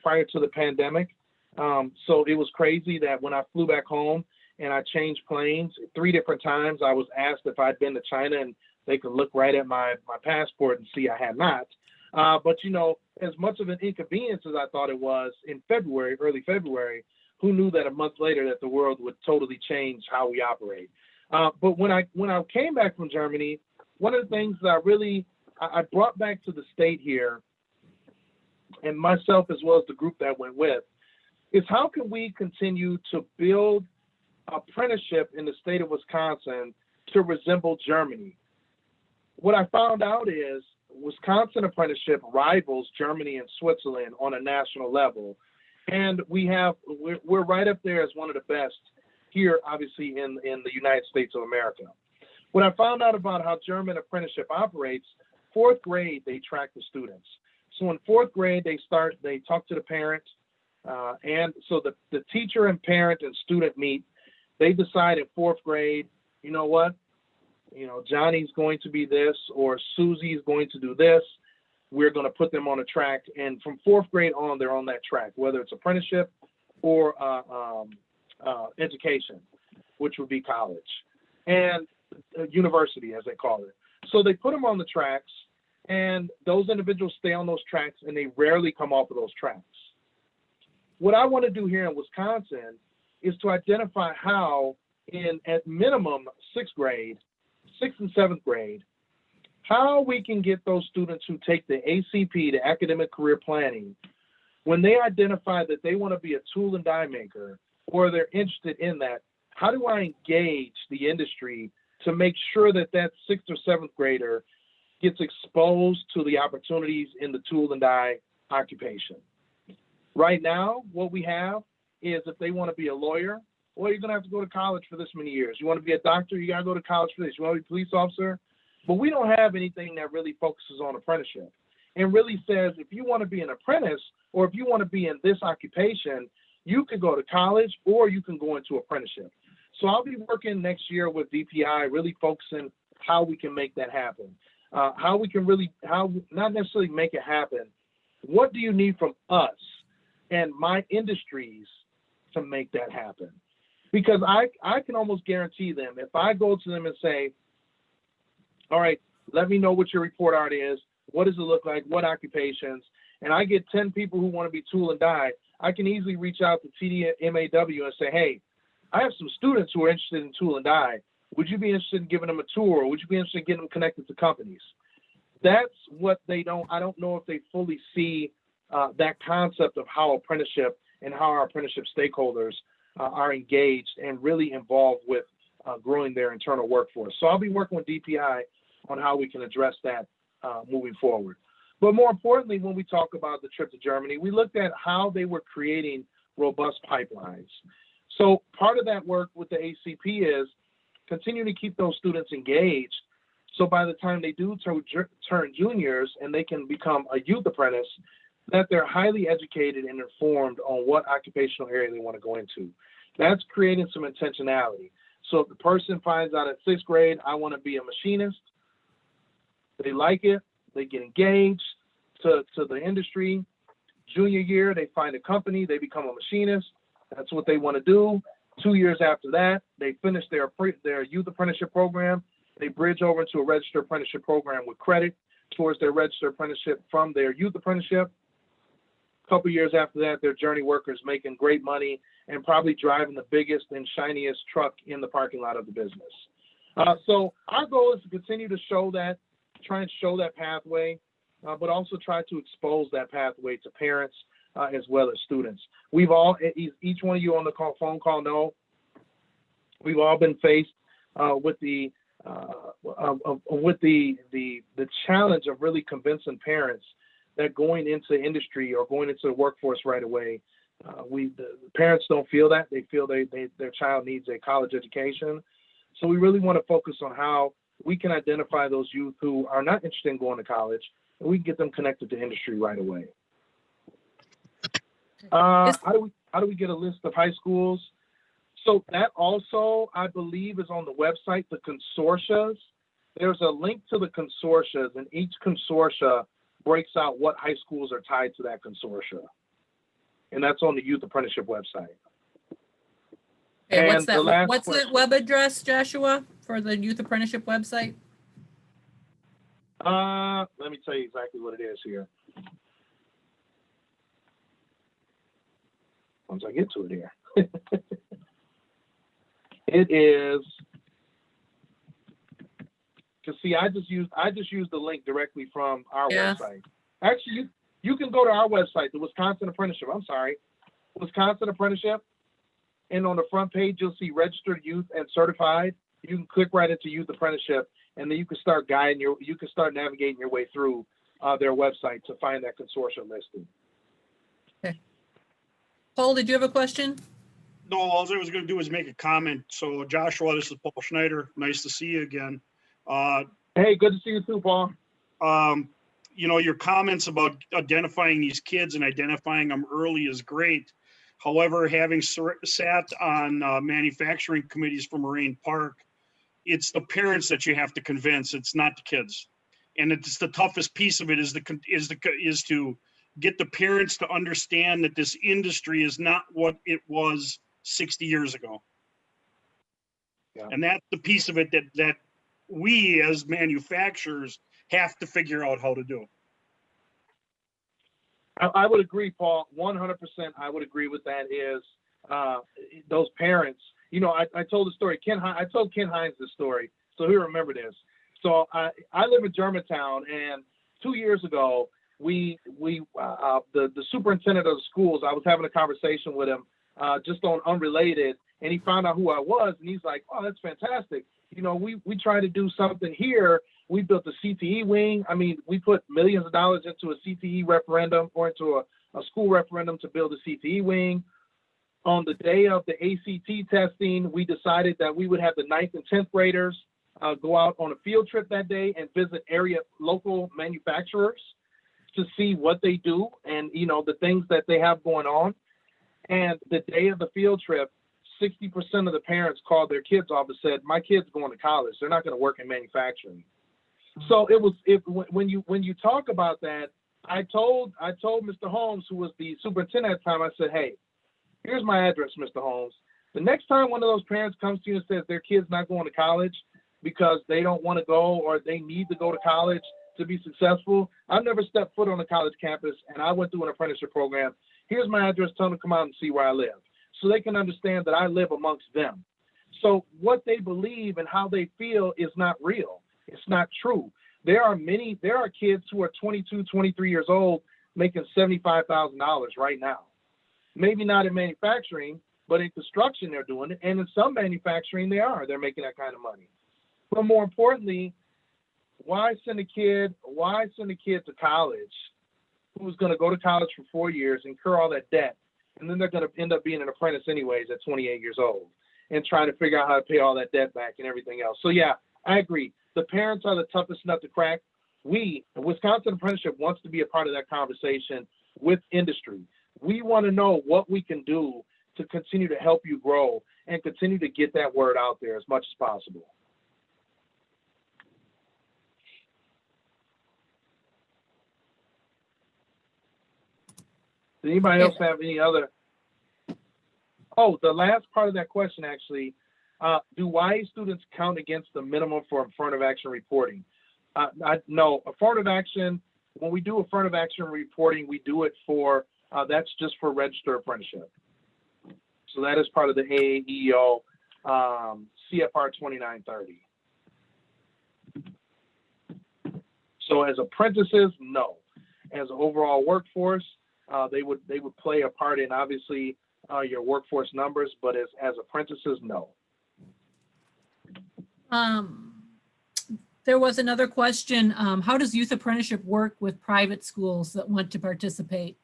prior to the pandemic. So it was crazy that when I flew back home and I changed planes 3 different times, I was asked if I'd been to China, and they could look right at my passport and see I had not. But, you know, as much of an inconvenience as I thought it was in February, early February, who knew that a month later that the world would totally change how we operate. But when I came back from Germany, one of the things that I brought back to the state here, and myself as well as the group that went with, is how can we continue to build apprenticeship in the state of Wisconsin to resemble Germany? What I found out is Wisconsin apprenticeship rivals Germany and Switzerland on a national level. And we're right up there as one of the best here, obviously, in the United States of America. What I found out about how German apprenticeship operates, 4th grade, they track the students. So in 4th grade, they talk to the parent, and so the teacher and parent and student meet. They decide in 4th grade, you know what, Johnny's going to be this, or Susie's going to do this. We're going to put them on a track, and from 4th grade on, they're on that track, whether it's apprenticeship or education, which would be college, and university, as they call it. So they put them on the tracks, and those individuals stay on those tracks, and they rarely come off of those tracks. What I want to do here in Wisconsin is to identify how, at minimum 6th grade, 6th and 7th grade, how we can get those students who take the ACP, the Academic Career Planning, when they identify that they want to be a tool and die maker, or they're interested in that, how do I engage the industry to make sure that 6th or 7th grader gets exposed to the opportunities in the tool and die occupation? Right now, what we have is, if they want to be a lawyer, well, you're going to have to go to college for this many years. You want to be a doctor, you got to go to college for this. You want to be a police officer? But we don't have anything that really focuses on apprenticeship and really says, if you want to be an apprentice, or if you want to be in this occupation, you could go to college or you can go into apprenticeship. So I'll be working next year with DPI, really focusing how we can make that happen. How we can not necessarily make it happen. What do you need from us and my industries to make that happen? Because I can almost guarantee them, if I go to them and say, all right, let me know what your report art is, what does it look like, what occupations, and I get 10 people who want to be tool and die, I can easily reach out to TDMAW and say, hey, I have some students who are interested in tool and die. Would you be interested in giving them a tour? Or would you be interested in getting them connected to companies? That's what I don't know if they fully see that concept of how apprenticeship and how our apprenticeship stakeholders are engaged and really involved with growing their internal workforce. So I'll be working with DPI on how we can address that moving forward. But more importantly, when we talk about the trip to Germany, we looked at how they were creating robust pipelines. So part of that work with the ACP is continuing to keep those students engaged, So by the time they do turn juniors and they can become a youth apprentice, that they're highly educated and informed on what occupational area they want to go into. That's creating some intentionality. So if the person finds out at 6th grade, I want to be a machinist, they like it, they get engaged to the industry. Junior year, they find a company, they become a machinist. That's what they want to do. 2 years after that, they finish their youth apprenticeship program. They bridge over into a registered apprenticeship program with credit towards their registered apprenticeship from their youth apprenticeship. A couple years after that, they're journey workers making great money and probably driving the biggest and shiniest truck in the parking lot of the business. So our goal is to continue to show that, try and show that pathway, but also try to expose that pathway to parents as well as students. We've all, each one of you on the phone call know, we've all been faced with the challenge of really convincing parents that going into industry or going into the workforce right away, the parents don't feel that. They feel their child needs a college education. So we really want to focus on how we can identify those youth who are not interested in going to college, and we can get them connected to industry right away. How do we get a list of high schools? So that also, I believe, is on the website, the consortias. There's a link to the consortias, and each consortia breaks out what high schools are tied to that consortia. And that's on the Youth Apprenticeship website. Okay, what's the web address, Joshua, for the Youth Apprenticeship website? Let me tell you exactly what it is here. Once I get to it here. It is, because see, I just used the link directly from our website. Actually, you can go to our website, the Wisconsin Apprenticeship. I'm sorry, Wisconsin Apprenticeship, and on the front page you'll see registered youth and certified. You can click right into Youth Apprenticeship, and then you can start navigating your way through their website to find that consortium listing. Okay. Paul, did you have a question? No, all I was going to do is make a comment. So Joshua, this is Paul Schneider. Nice to see you again. Hey, good to see you too, Paul. You know, your comments about identifying these kids and identifying them early is great. However, having sat on manufacturing committees for Moraine Park, it's the parents that you have to convince. It's not the kids, and it's the toughest piece of it is to get the parents to understand that this industry is not what it was 60 years ago. Yeah. And that's the piece of it that we as manufacturers have to figure out how to do. I would agree, Paul, 100%. I would agree with that is those parents, you know, I told the story, I told Ken Hines this story, so he'll remember this. So I live in Germantown, and 2 years ago, the superintendent of the schools, I was having a conversation with him just on unrelated, and he found out who I was, and he's like, oh, that's fantastic. You know, we try to do something here. We built a CTE wing. I mean, we put millions of dollars into a CTE referendum or into a school referendum to build a CTE wing. On the day of the ACT testing, we decided that we would have the 9th and 10th graders go out on a field trip that day and visit local manufacturers to see what they do and, you know, the things that they have going on. And the day of the field trip, 60% of the parents called their kids off and said, my kid's going to college. They're not going to work in manufacturing. So when you talk about that, I told Mr. Holmes, who was the superintendent at the time, I said, hey, here's my address, Mr. Holmes. The next time one of those parents comes to you and says their kid's not going to college because they don't want to go or they need to go to college to be successful, I've never stepped foot on a college campus and I went through an apprenticeship program. Here's my address, tell them to come out and see where I live, so they can understand that I live amongst them. So what they believe and how they feel is not real. It's not true. There are kids who are 22, 23 years old making $75,000 right now. Maybe not in manufacturing, but in construction they're doing it. And in some manufacturing they're making that kind of money. But more importantly, why send a kid to college who's going to go to college for 4 years, incur all that debt, and then they're going to end up being an apprentice anyways at 28 years old and trying to figure out how to pay all that debt back and everything else. So yeah, I agree. the parents are the toughest nut to crack. We, Wisconsin Apprenticeship, wants to be a part of that conversation with industry. We want to know what we can do to continue to help you grow and continue to get that word out there as much as possible. Does anybody else have any other? Oh, the last part of that question, actually, do YA students count against the minimum for affirmative action reporting? No, affirmative action, when we do affirmative action reporting, we do it for, that's just for registered apprenticeship. So that is part of the AAEO CFR 2930. So as apprentices, no. As an overall workforce, they would play a part in obviously your workforce numbers, but as apprentices, no. There was another question. How does youth apprenticeship work with private schools that want to participate?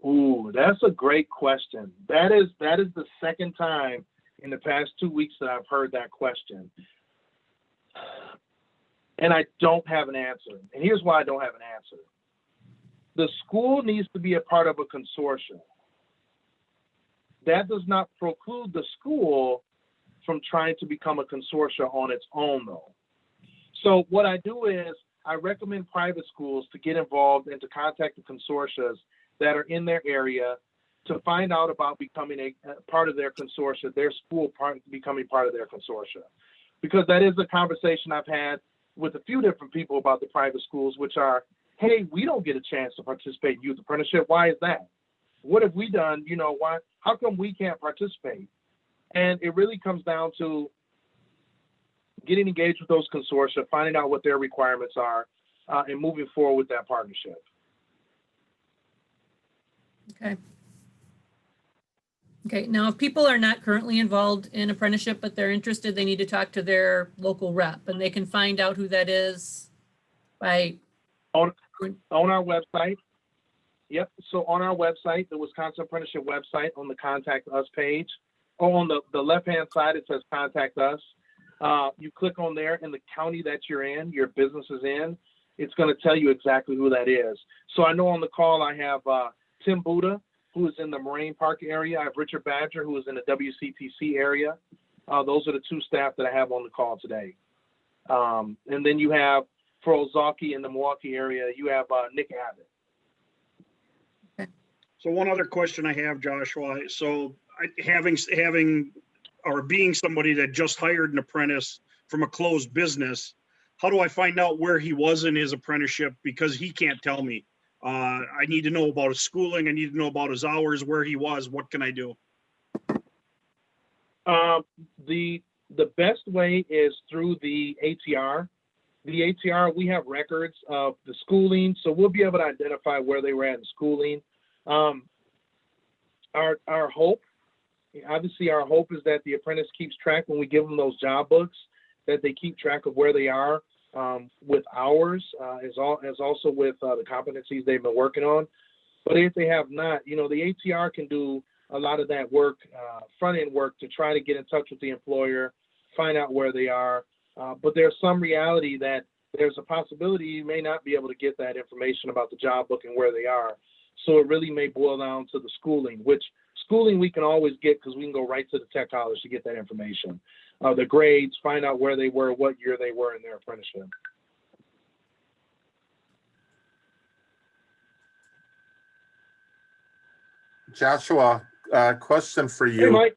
Ooh, that's a great question. That is the second time in the past 2 weeks that I've heard that question. And I don't have an answer. And here's why I don't have an answer. The school needs to be a part of a consortium. That does not preclude the school from trying to become a consortium on its own, though. So what I do is I recommend private schools to get involved and to contact the consortia that are in their area to find out about becoming a part of their consortia, their school becoming part of their consortia. Because that is a conversation I've had with a few different people about the private schools, which are, hey, we don't get a chance to participate in youth apprenticeship. Why is that? What have we done? You know, why? How come we can't participate? And it really comes down to getting engaged with those consortia, finding out what their requirements are, and moving forward with that partnership. Okay. Okay, now if people are not currently involved in apprenticeship, but they're interested, they need to talk to their local rep, and they can find out who that is by... On our website. Yep, so on our website, the Wisconsin Apprenticeship website, on the Contact Us page, on the left-hand side, it says Contact Us. You click on there, and the county that you're in, your business is in, it's going to tell you exactly who that is. So I know on the call I have Tim Buddha, who is in the Moraine Park area. I have Richard Badger, who is in the WCTC area. Those are the two staff that I have on the call today. And then you have, for Ozaki in the Milwaukee area, you have Nick Abbott. Okay. So one other question I have, Joshua. So being somebody that just hired an apprentice from a closed business, how do I find out where he was in his apprenticeship? Because he can't tell me. I need to know about his schooling. I need to know about his hours, where he was. What can I do? The best way is through the ATR. The ATR, we have records of the schooling, so we'll be able to identify where they were at in schooling. Our hope, obviously our hope is that the apprentice keeps track when we give them those job books, that they keep track of where they are with hours, as also with the competencies they've been working on. But if they have not, you know, the ATR can do a lot of that work, front-end work, to try to get in touch with the employer, find out where they are. But there's some reality that there's a possibility you may not be able to get that information about the job book and where they are. So it really may boil down to the schooling, which schooling we can always get because we can go right to the tech college to get that information. The grades, find out where they were, what year they were in their apprenticeship. Joshua, question for you. Hey, Mike.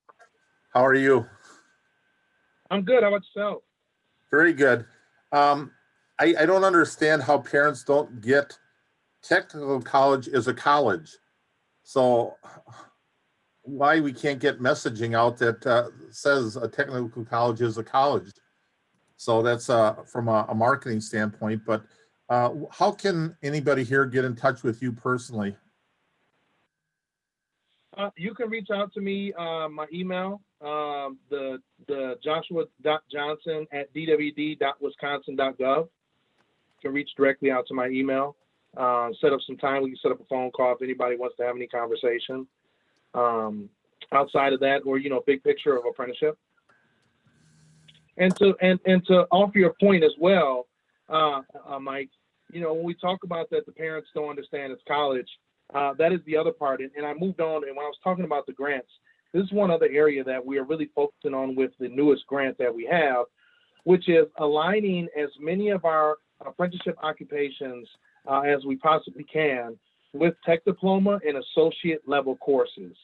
How are you? I'm good. How about yourself? Very good. I don't understand how parents don't get technical college is a college. So why we can't get messaging out that says a technical college is a college. So that's from a marketing standpoint, but how can anybody here get in touch with you personally? You can reach out to me, my email, the joshua.johnson@dwd.wisconsin.gov. You can reach directly out to my email. Set up some time. We can set up a phone call if anybody wants to have any conversation. Outside of that, or, you know, big picture of apprenticeship. And to offer your point as well, Mike, you know, when we talk about that the parents don't understand it's college, that is the other part. And I moved on, and when I was talking about the grants, this is one other area that we are really focusing on with the newest grant that we have, which is aligning as many of our apprenticeship occupations as we possibly can with tech diploma and associate level courses.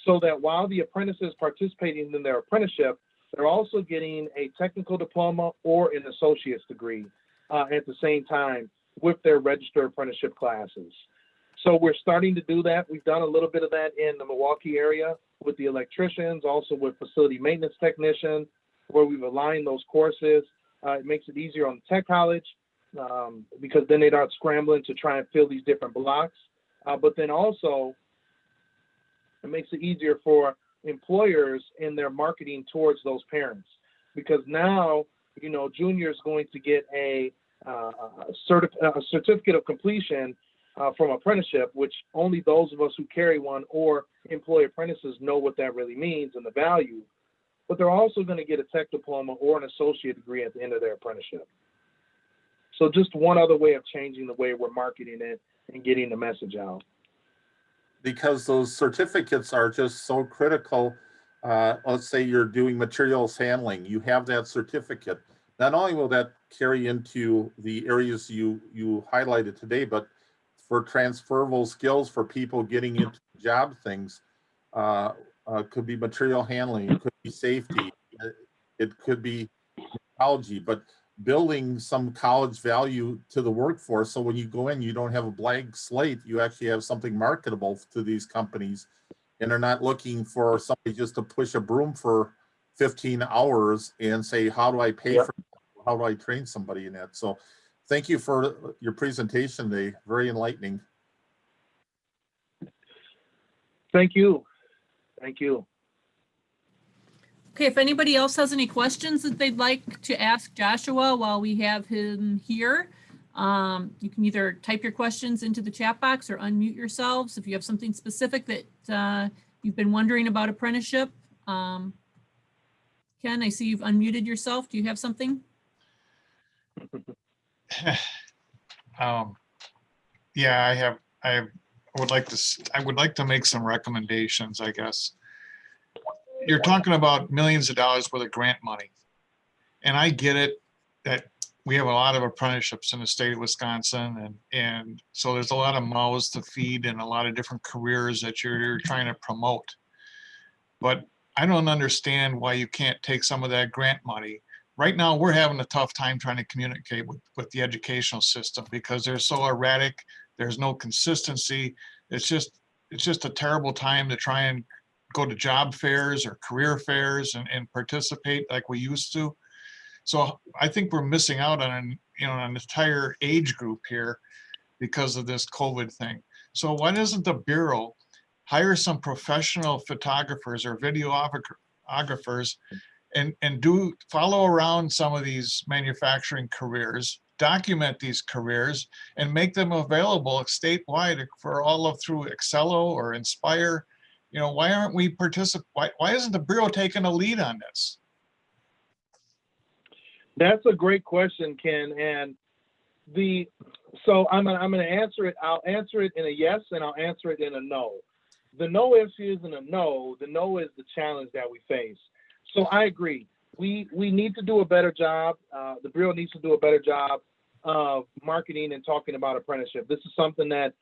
So that while the apprentice is participating in their apprenticeship, they're also getting a technical diploma or an associate's degree at the same time with their registered apprenticeship classes. So we're starting to do that. We've done a little bit of that in the Milwaukee area with the electricians, also with facility maintenance technician, where we've aligned those courses. It makes it easier on the tech college because then they aren't scrambling to try and fill these different blocks. But then also, it makes it easier for employers in their marketing towards those parents, because now, you know, junior is going to get a certificate of completion from apprenticeship, which only those of us who carry one or employ apprentices know what that really means and the value. But they're also going to get a tech diploma or an associate degree at the end of their apprenticeship. So just one other way of changing the way we're marketing it and getting the message out. Because those certificates are just so critical. Let's say you're doing materials handling, you have that certificate. Not only will that carry into the areas you highlighted today, but for transferable skills for people getting into job things, could be material handling, it could be safety, it could be technology, but building some college value to the workforce. So when you go in, you don't have a blank slate, you actually have something marketable to these companies, and they're not looking for somebody just to push a broom for 15 hours and say, how do I pay for it? How do I train somebody in that? So thank you for your presentation today. Very enlightening. Thank you. Thank you. Okay, if anybody else has any questions that they'd like to ask Joshua while we have him here, you can either type your questions into the chat box or unmute yourselves. If you have something specific that you've been wondering about apprenticeship. Ken, I see you've unmuted yourself. Do you have something? Yeah, I would like to make some recommendations, I guess. You're talking about millions of dollars worth of grant money. And I get it that we have a lot of apprenticeships in the state of Wisconsin, and so there's a lot of mouths to feed and a lot of different careers that you're trying to promote. But I don't understand why you can't take some of that grant money. Right now, we're having a tough time trying to communicate with the educational system because they're so erratic. There's no consistency. It's just a terrible time to try and go to job fairs or career fairs and participate like we used to. So I think we're missing out on an entire age group here because of this COVID thing. So why doesn't the Bureau hire some professional photographers or videographers and follow around some of these manufacturing careers, document these careers, and make them available statewide for all of through Excello or Inspire? You know, why aren't we why isn't the Bureau taking a lead on this? That's a great question, Ken. And so I'm gonna answer it. I'll answer it in a yes, and I'll answer it in a no. The no issue isn't a no. The no is the challenge that we face. So I agree. We need to do a better job. The Bureau needs to do a better job of marketing and talking about apprenticeship. This is something that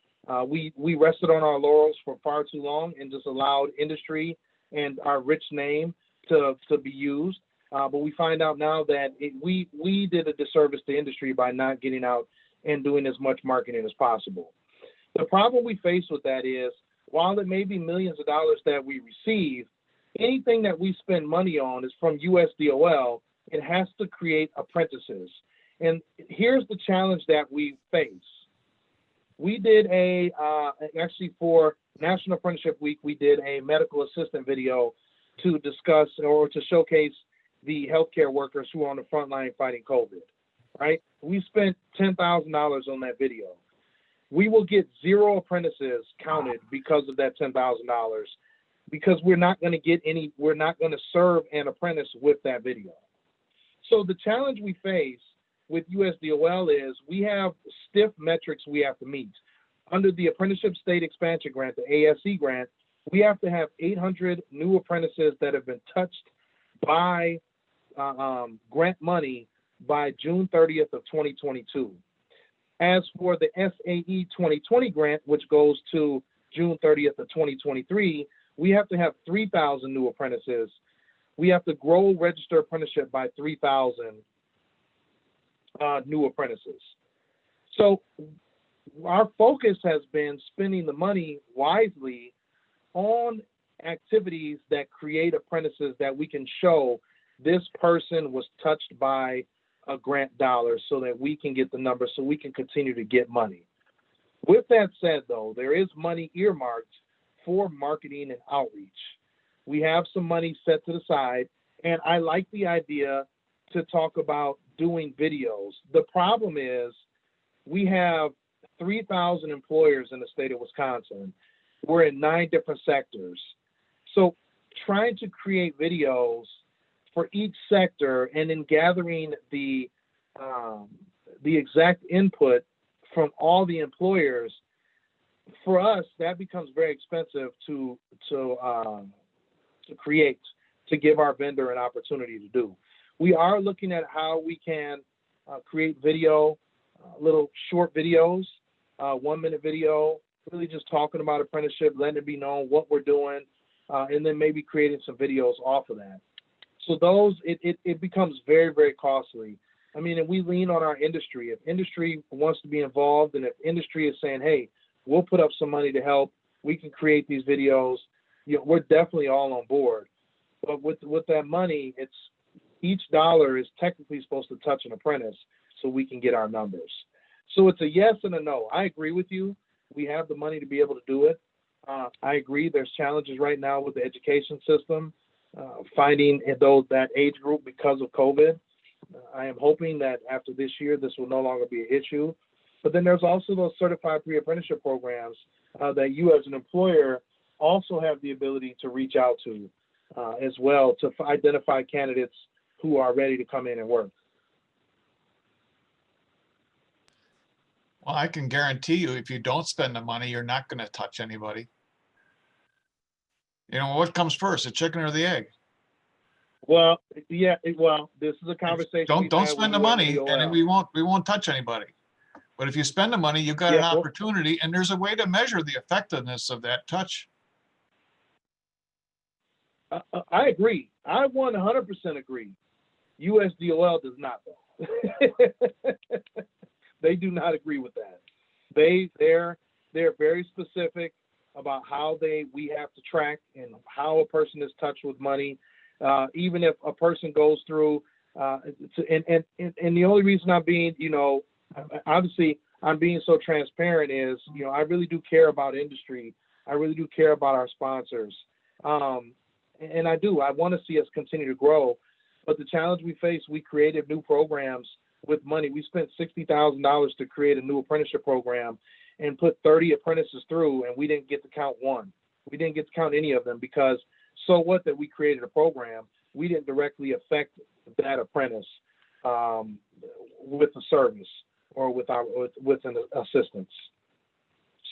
we rested on our laurels for far too long and just allowed industry and our rich name to be used. But we find out now that we did a disservice to industry by not getting out and doing as much marketing as possible. The problem we face with that is, while it may be millions of dollars that we receive, anything that we spend money on is from USDOL. It has to create apprentices. And here's the challenge that we face. We did actually for National Apprenticeship Week, we did a medical assistant video to discuss or to showcase the healthcare workers who are on the front line fighting COVID, right? We spent $10,000 on that video. We will get 0 apprentices counted because of that $10,000, because we're not going to serve an apprentice with that video. So the challenge we face with USDOL is we have stiff metrics we have to meet. Under the Apprenticeship State Expansion Grant, the ASE grant, we have to have 800 new apprentices that have been touched by grant money by June 30th of 2022. As for the SAE 2020 grant, which goes to June 30th of 2023, we have to have 3,000 new apprentices. We have to grow registered apprenticeship by 3,000 new apprentices. So our focus has been spending the money wisely on activities that create apprentices that we can show this person was touched by a grant dollar so that we can get the numbers so we can continue to get money. With that said, though, there is money earmarked for marketing and outreach. We have some money set to the side, and I like the idea to talk about doing videos. The problem is we have 3,000 employers in the state of Wisconsin. We're in 9 different sectors. So trying to create videos for each sector and then gathering the exact input from all the employers, for us, that becomes very expensive to create, to give our vendor an opportunity to do. We are looking at how we can create video, little short videos, 1-minute video, really just talking about apprenticeship, letting it be known what we're doing, and then maybe creating some videos off of that. So those, it becomes very, very costly. I mean, and we lean on our industry. If industry wants to be involved, and if industry is saying, hey, we'll put up some money to help, we can create these videos, you know, we're definitely all on board. But with that money, it's each dollar is technically supposed to touch an apprentice so we can get our numbers. So it's a yes and a no. I agree with you. We have the money to be able to do it. I agree there's challenges right now with the education system, finding that age group because of COVID. I am hoping that after this year, this will no longer be an issue. But then there's also those certified pre-apprenticeship programs that you as an employer also have the ability to reach out to as well to identify candidates who are ready to come in and work. Well, I can guarantee you, if you don't spend the money, you're not going to touch anybody. You know, what comes first, the chicken or the egg? Well, yeah, well, this is a conversation. Don't spend the money, and then we won't touch anybody. But if you spend the money, you've got an opportunity, and there's a way to measure the effectiveness of that touch. I agree. I 100% agree. USDOL does not, though. They do not agree with that. They're very specific about how we have to track and how a person is touched with money. Even if a person goes through, and the only reason I'm being, you know, obviously I'm being so transparent is, you know, I really do care about industry. I really do care about our sponsors. And I want to see us continue to grow. But the challenge we face, we created new programs with money. We spent $60,000 to create a new apprenticeship program and put 30 apprentices through, and we didn't get to count one. We didn't get to count any of them because so what that we created a program, we didn't directly affect that apprentice with the service or with an assistance.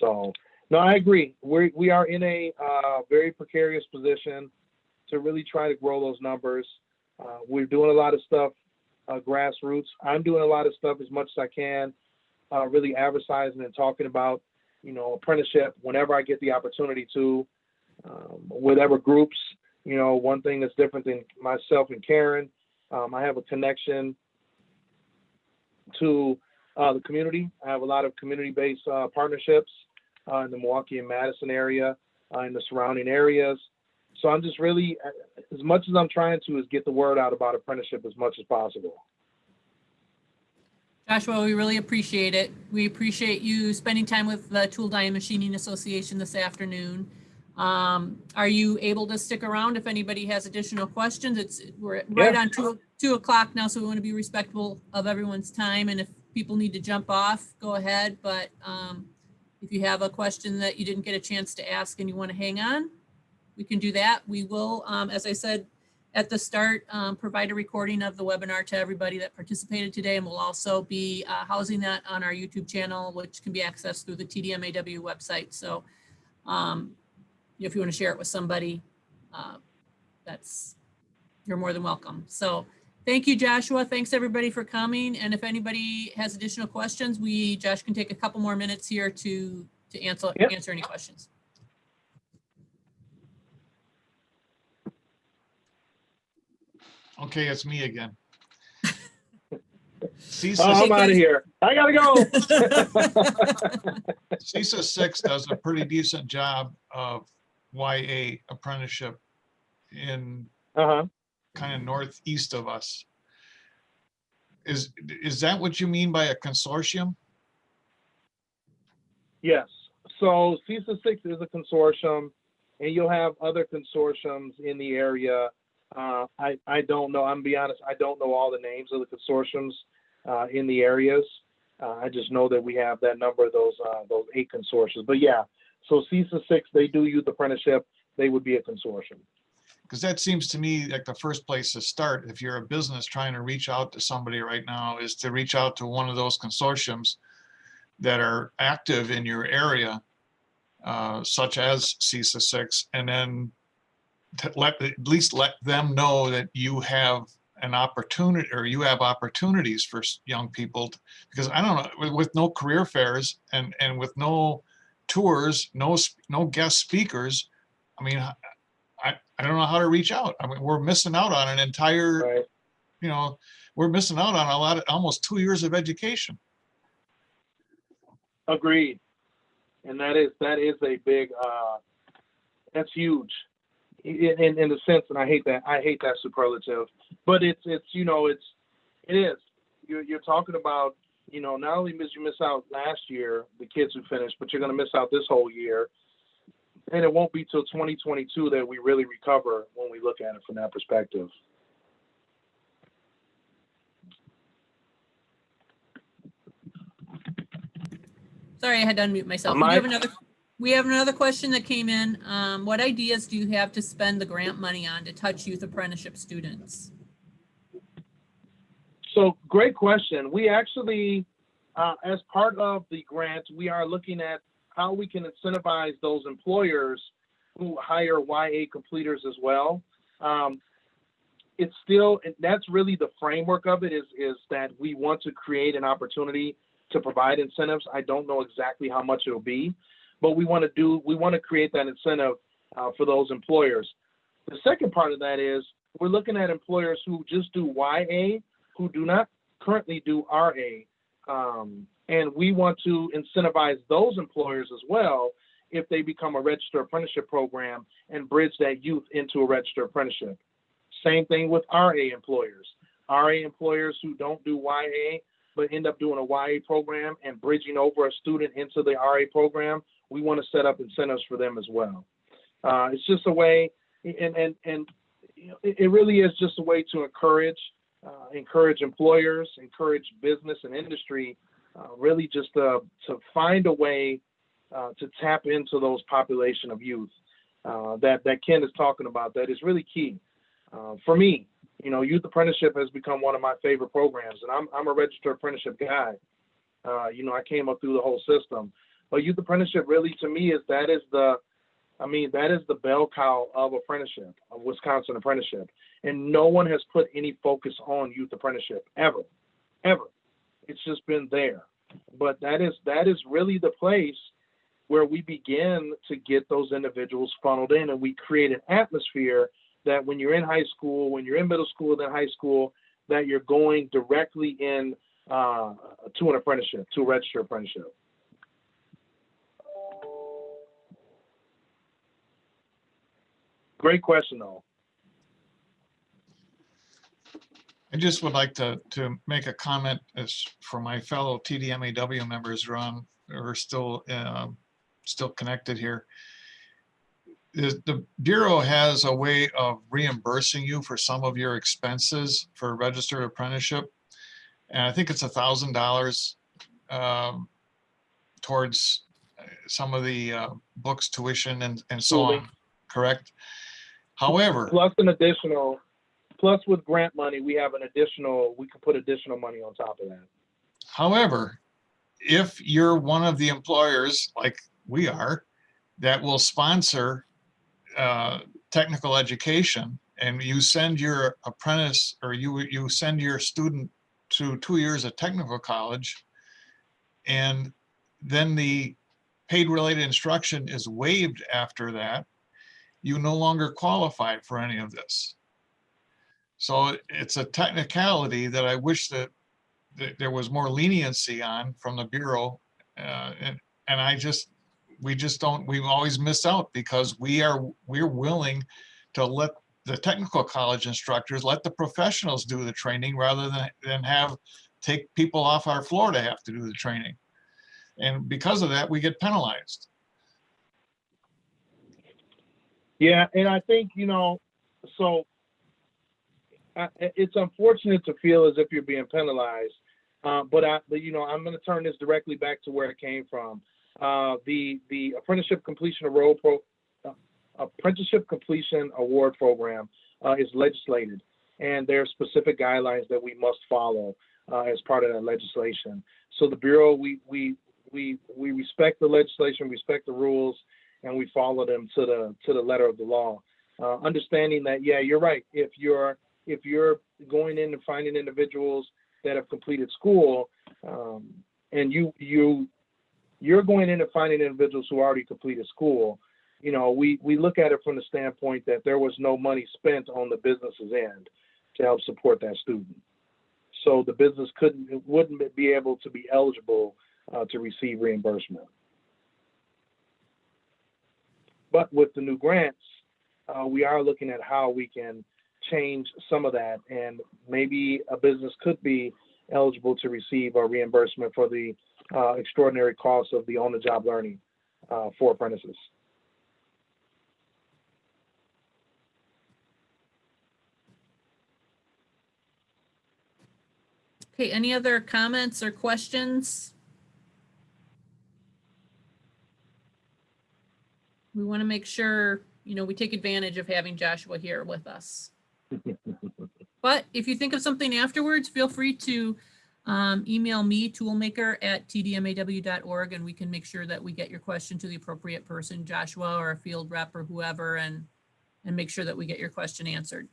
So, no, I agree. We are in a very precarious position to really try to grow those numbers. We're doing a lot of stuff grassroots. I'm doing a lot of stuff as much as I can, really advertising and talking about, you know, apprenticeship whenever I get the opportunity to, whatever groups. You know, one thing that's different than myself and Karen, I have a connection to the community. I have a lot of community-based partnerships in the Milwaukee and Madison area, in the surrounding areas. So I'm just really, as much as I'm trying to, is get the word out about apprenticeship as much as possible. Joshua, we really appreciate it. We appreciate you spending time with the Tool Die and Machining Association this afternoon. Are you able to stick around if anybody has additional questions? We're right on 2 o'clock now, so we want to be respectful of everyone's time. And if people need to jump off, go ahead. But if you have a question that you didn't get a chance to ask and you want to hang on, we can do that. We will, as I said at the start, provide a recording of the webinar to everybody that participated today, and we'll also be housing that on our YouTube channel, which can be accessed through the TDMAW website. So if you want to share it with somebody, you're more than welcome. So thank you, Joshua. Thanks everybody for coming. And if anybody has additional questions, Josh can take a couple more minutes here to answer any questions. Okay, it's me again. I'm out of here. I gotta go. CISA 6 does a pretty decent job of YA apprenticeship in kind of northeast of us. Is that what you mean by a consortium? Yes. So CISA 6 is a consortium, and you'll have other consortiums in the area. I don't know. I'm gonna be honest. I don't know all the names of the consortiums in the areas. I just know that we have that number of those 8 consortiums. But yeah, so CISA 6, they do youth apprenticeship. They would be a consortium. Because that seems to me like the first place to start if you're a business trying to reach out to somebody right now, is to reach out to one of those consortiums that are active in your area, such as CISA 6, and then to at least let them know that you have an opportunity, or you have opportunities for young people, because I don't know, with no career fairs and with no tours, no guest speakers, I mean, I don't know how to reach out. I mean, we're missing out on an entire, Right. you know, we're missing out on almost 2 years of education. Agreed. And that is a big, that's huge in the sense, and I hate that superlative, but it is. You're talking about, not only did you miss out last year, the kids who finished, but you're going to miss out this whole year. And it won't be till 2022 that we really recover when we look at it from that perspective. Sorry, I had to unmute myself. We have another question that came in. What ideas do you have to spend the grant money on to touch youth apprenticeship students? So great question. We actually, as part of the grant, we are looking at how we can incentivize those employers who hire YA completers as well. That's really the framework of it, is that we want to create an opportunity to provide incentives. I don't know exactly how much it'll be, but we want to create that incentive for those employers. The second part of that is we're looking at employers who just do YA, who do not currently do RA. And we want to incentivize those employers as well if they become a registered apprenticeship program and bridge that youth into a registered apprenticeship. Same thing with RA employers. RA employers who don't do YA but end up doing a YA program and bridging over a student into the RA program, we want to set up incentives for them as well. It's just a way, and it really is just a way to encourage employers, encourage business and industry, really just to find a way to tap into those population of youth that Ken is talking about. That is really key. For me, youth apprenticeship has become one of my favorite programs, and I'm a registered apprenticeship guy. I came up through the whole system, but youth apprenticeship really, to me, that is the bell cow of apprenticeship, of Wisconsin apprenticeship. And no one has put any focus on youth apprenticeship ever. It's just been there. But that is really the place where we begin to get those individuals funneled in, and we create an atmosphere that when you're in high school, when you're in middle school, then high school, that you're going directly in to an apprenticeship, to a registered apprenticeship. Great question, though. I just would like to make a comment as for my fellow TDMAW members who are still connected here. The Bureau has a way of reimbursing you for some of your expenses for registered apprenticeship. And I think it's $1,000 towards some of the books, tuition, and so on, correct? However, plus an additional Plus with grant money, we have we can put additional money on top of that. However, if you're one of the employers, like we are, that will sponsor technical education, and you send your apprentice, or you send your student to 2 years of technical college, and then the paid related instruction is waived after that, you no longer qualify for any of this. So it's a technicality that I wish that there was more leniency on from the Bureau. And we always miss out because we're willing to let the technical college instructors, let the professionals do the training rather than take people off our floor to have to do the training. And because of that, we get penalized. Yeah, and I think, so it's unfortunate to feel as if you're being penalized, but I'm going to turn this directly back to where it came from. The Apprenticeship Completion Award Program is legislated, and there are specific guidelines that we must follow as part of that legislation. So the Bureau, we respect the legislation, respect the rules, and we follow them to the letter of the law. Understanding that, yeah, you're right. If you're going in and finding individuals that have completed school, and you're going in and finding individuals who already completed school, we look at it from the standpoint that there was no money spent on the business's end to help support that student. So the business wouldn't be able to be eligible to receive reimbursement. But with the new grants, we are looking at how we can change some of that, and maybe a business could be eligible to receive a reimbursement for the extraordinary costs of the on-the-job learning for apprentices. Okay, any other comments or questions? We want to make sure, we take advantage of having Joshua here with us. But if you think of something afterwards, feel free to email me, toolmaker@tdmaw.org, and we can make sure that we get your question to the appropriate person, Joshua or a field rep or whoever, and make sure that we get your question answered.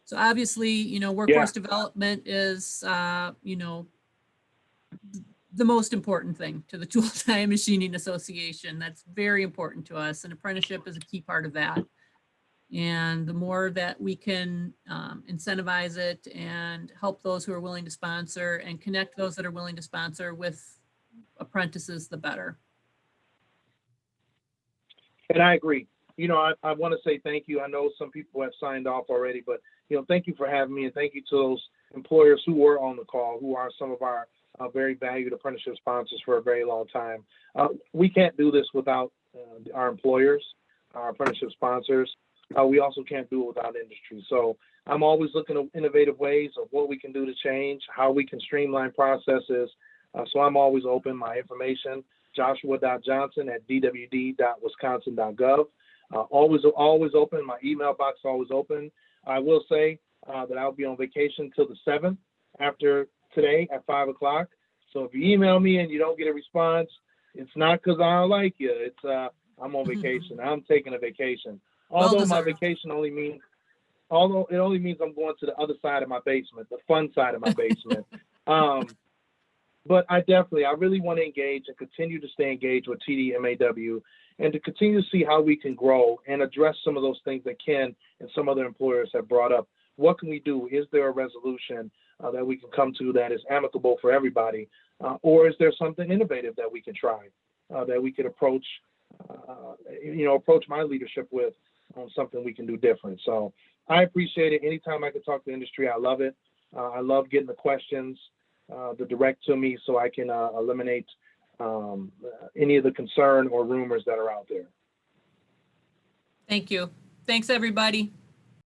So obviously, workforce development is, the most important thing to the Tool Time Machining Association. That's very important to us, and apprenticeship is a key part of that. And the more that we can incentivize it and help those who are willing to sponsor and connect those that are willing to sponsor with apprentices, the better. And I agree. I want to say thank you. I know some people have signed off already, but, thank you for having me, and thank you to those employers who were on the call, who are some of our very valued apprenticeship sponsors for a very long time. We can't do this without our employers, our apprenticeship sponsors. We also can't do it without industry. So I'm always looking at innovative ways of what we can do to change, how we can streamline processes. So I'm always open. My information, joshua.johnson@dwd.wisconsin.gov. Always open. My email box is always open. I will say that I'll be on vacation till the 7th after today at 5 o'clock. So if you email me and you don't get a response, it's not because I don't like you. It's I'm on vacation. I'm taking a vacation. Although my vacation only means I'm going to the other side of my basement, the fun side of my basement. But I really want to engage and continue to stay engaged with TDMAW and to continue to see how we can grow and address some of those things that Ken and some other employers have brought up. What can we do? Is there a resolution that we can come to that is amicable for everybody? Or is there something innovative that we can try, that we could approach my leadership with on something we can do different? So I appreciate it. Anytime I can talk to the industry, I love it. I love getting the questions, the direct to me, so I can eliminate any of the concern or rumors that are out there. Thank you. Thanks, everybody.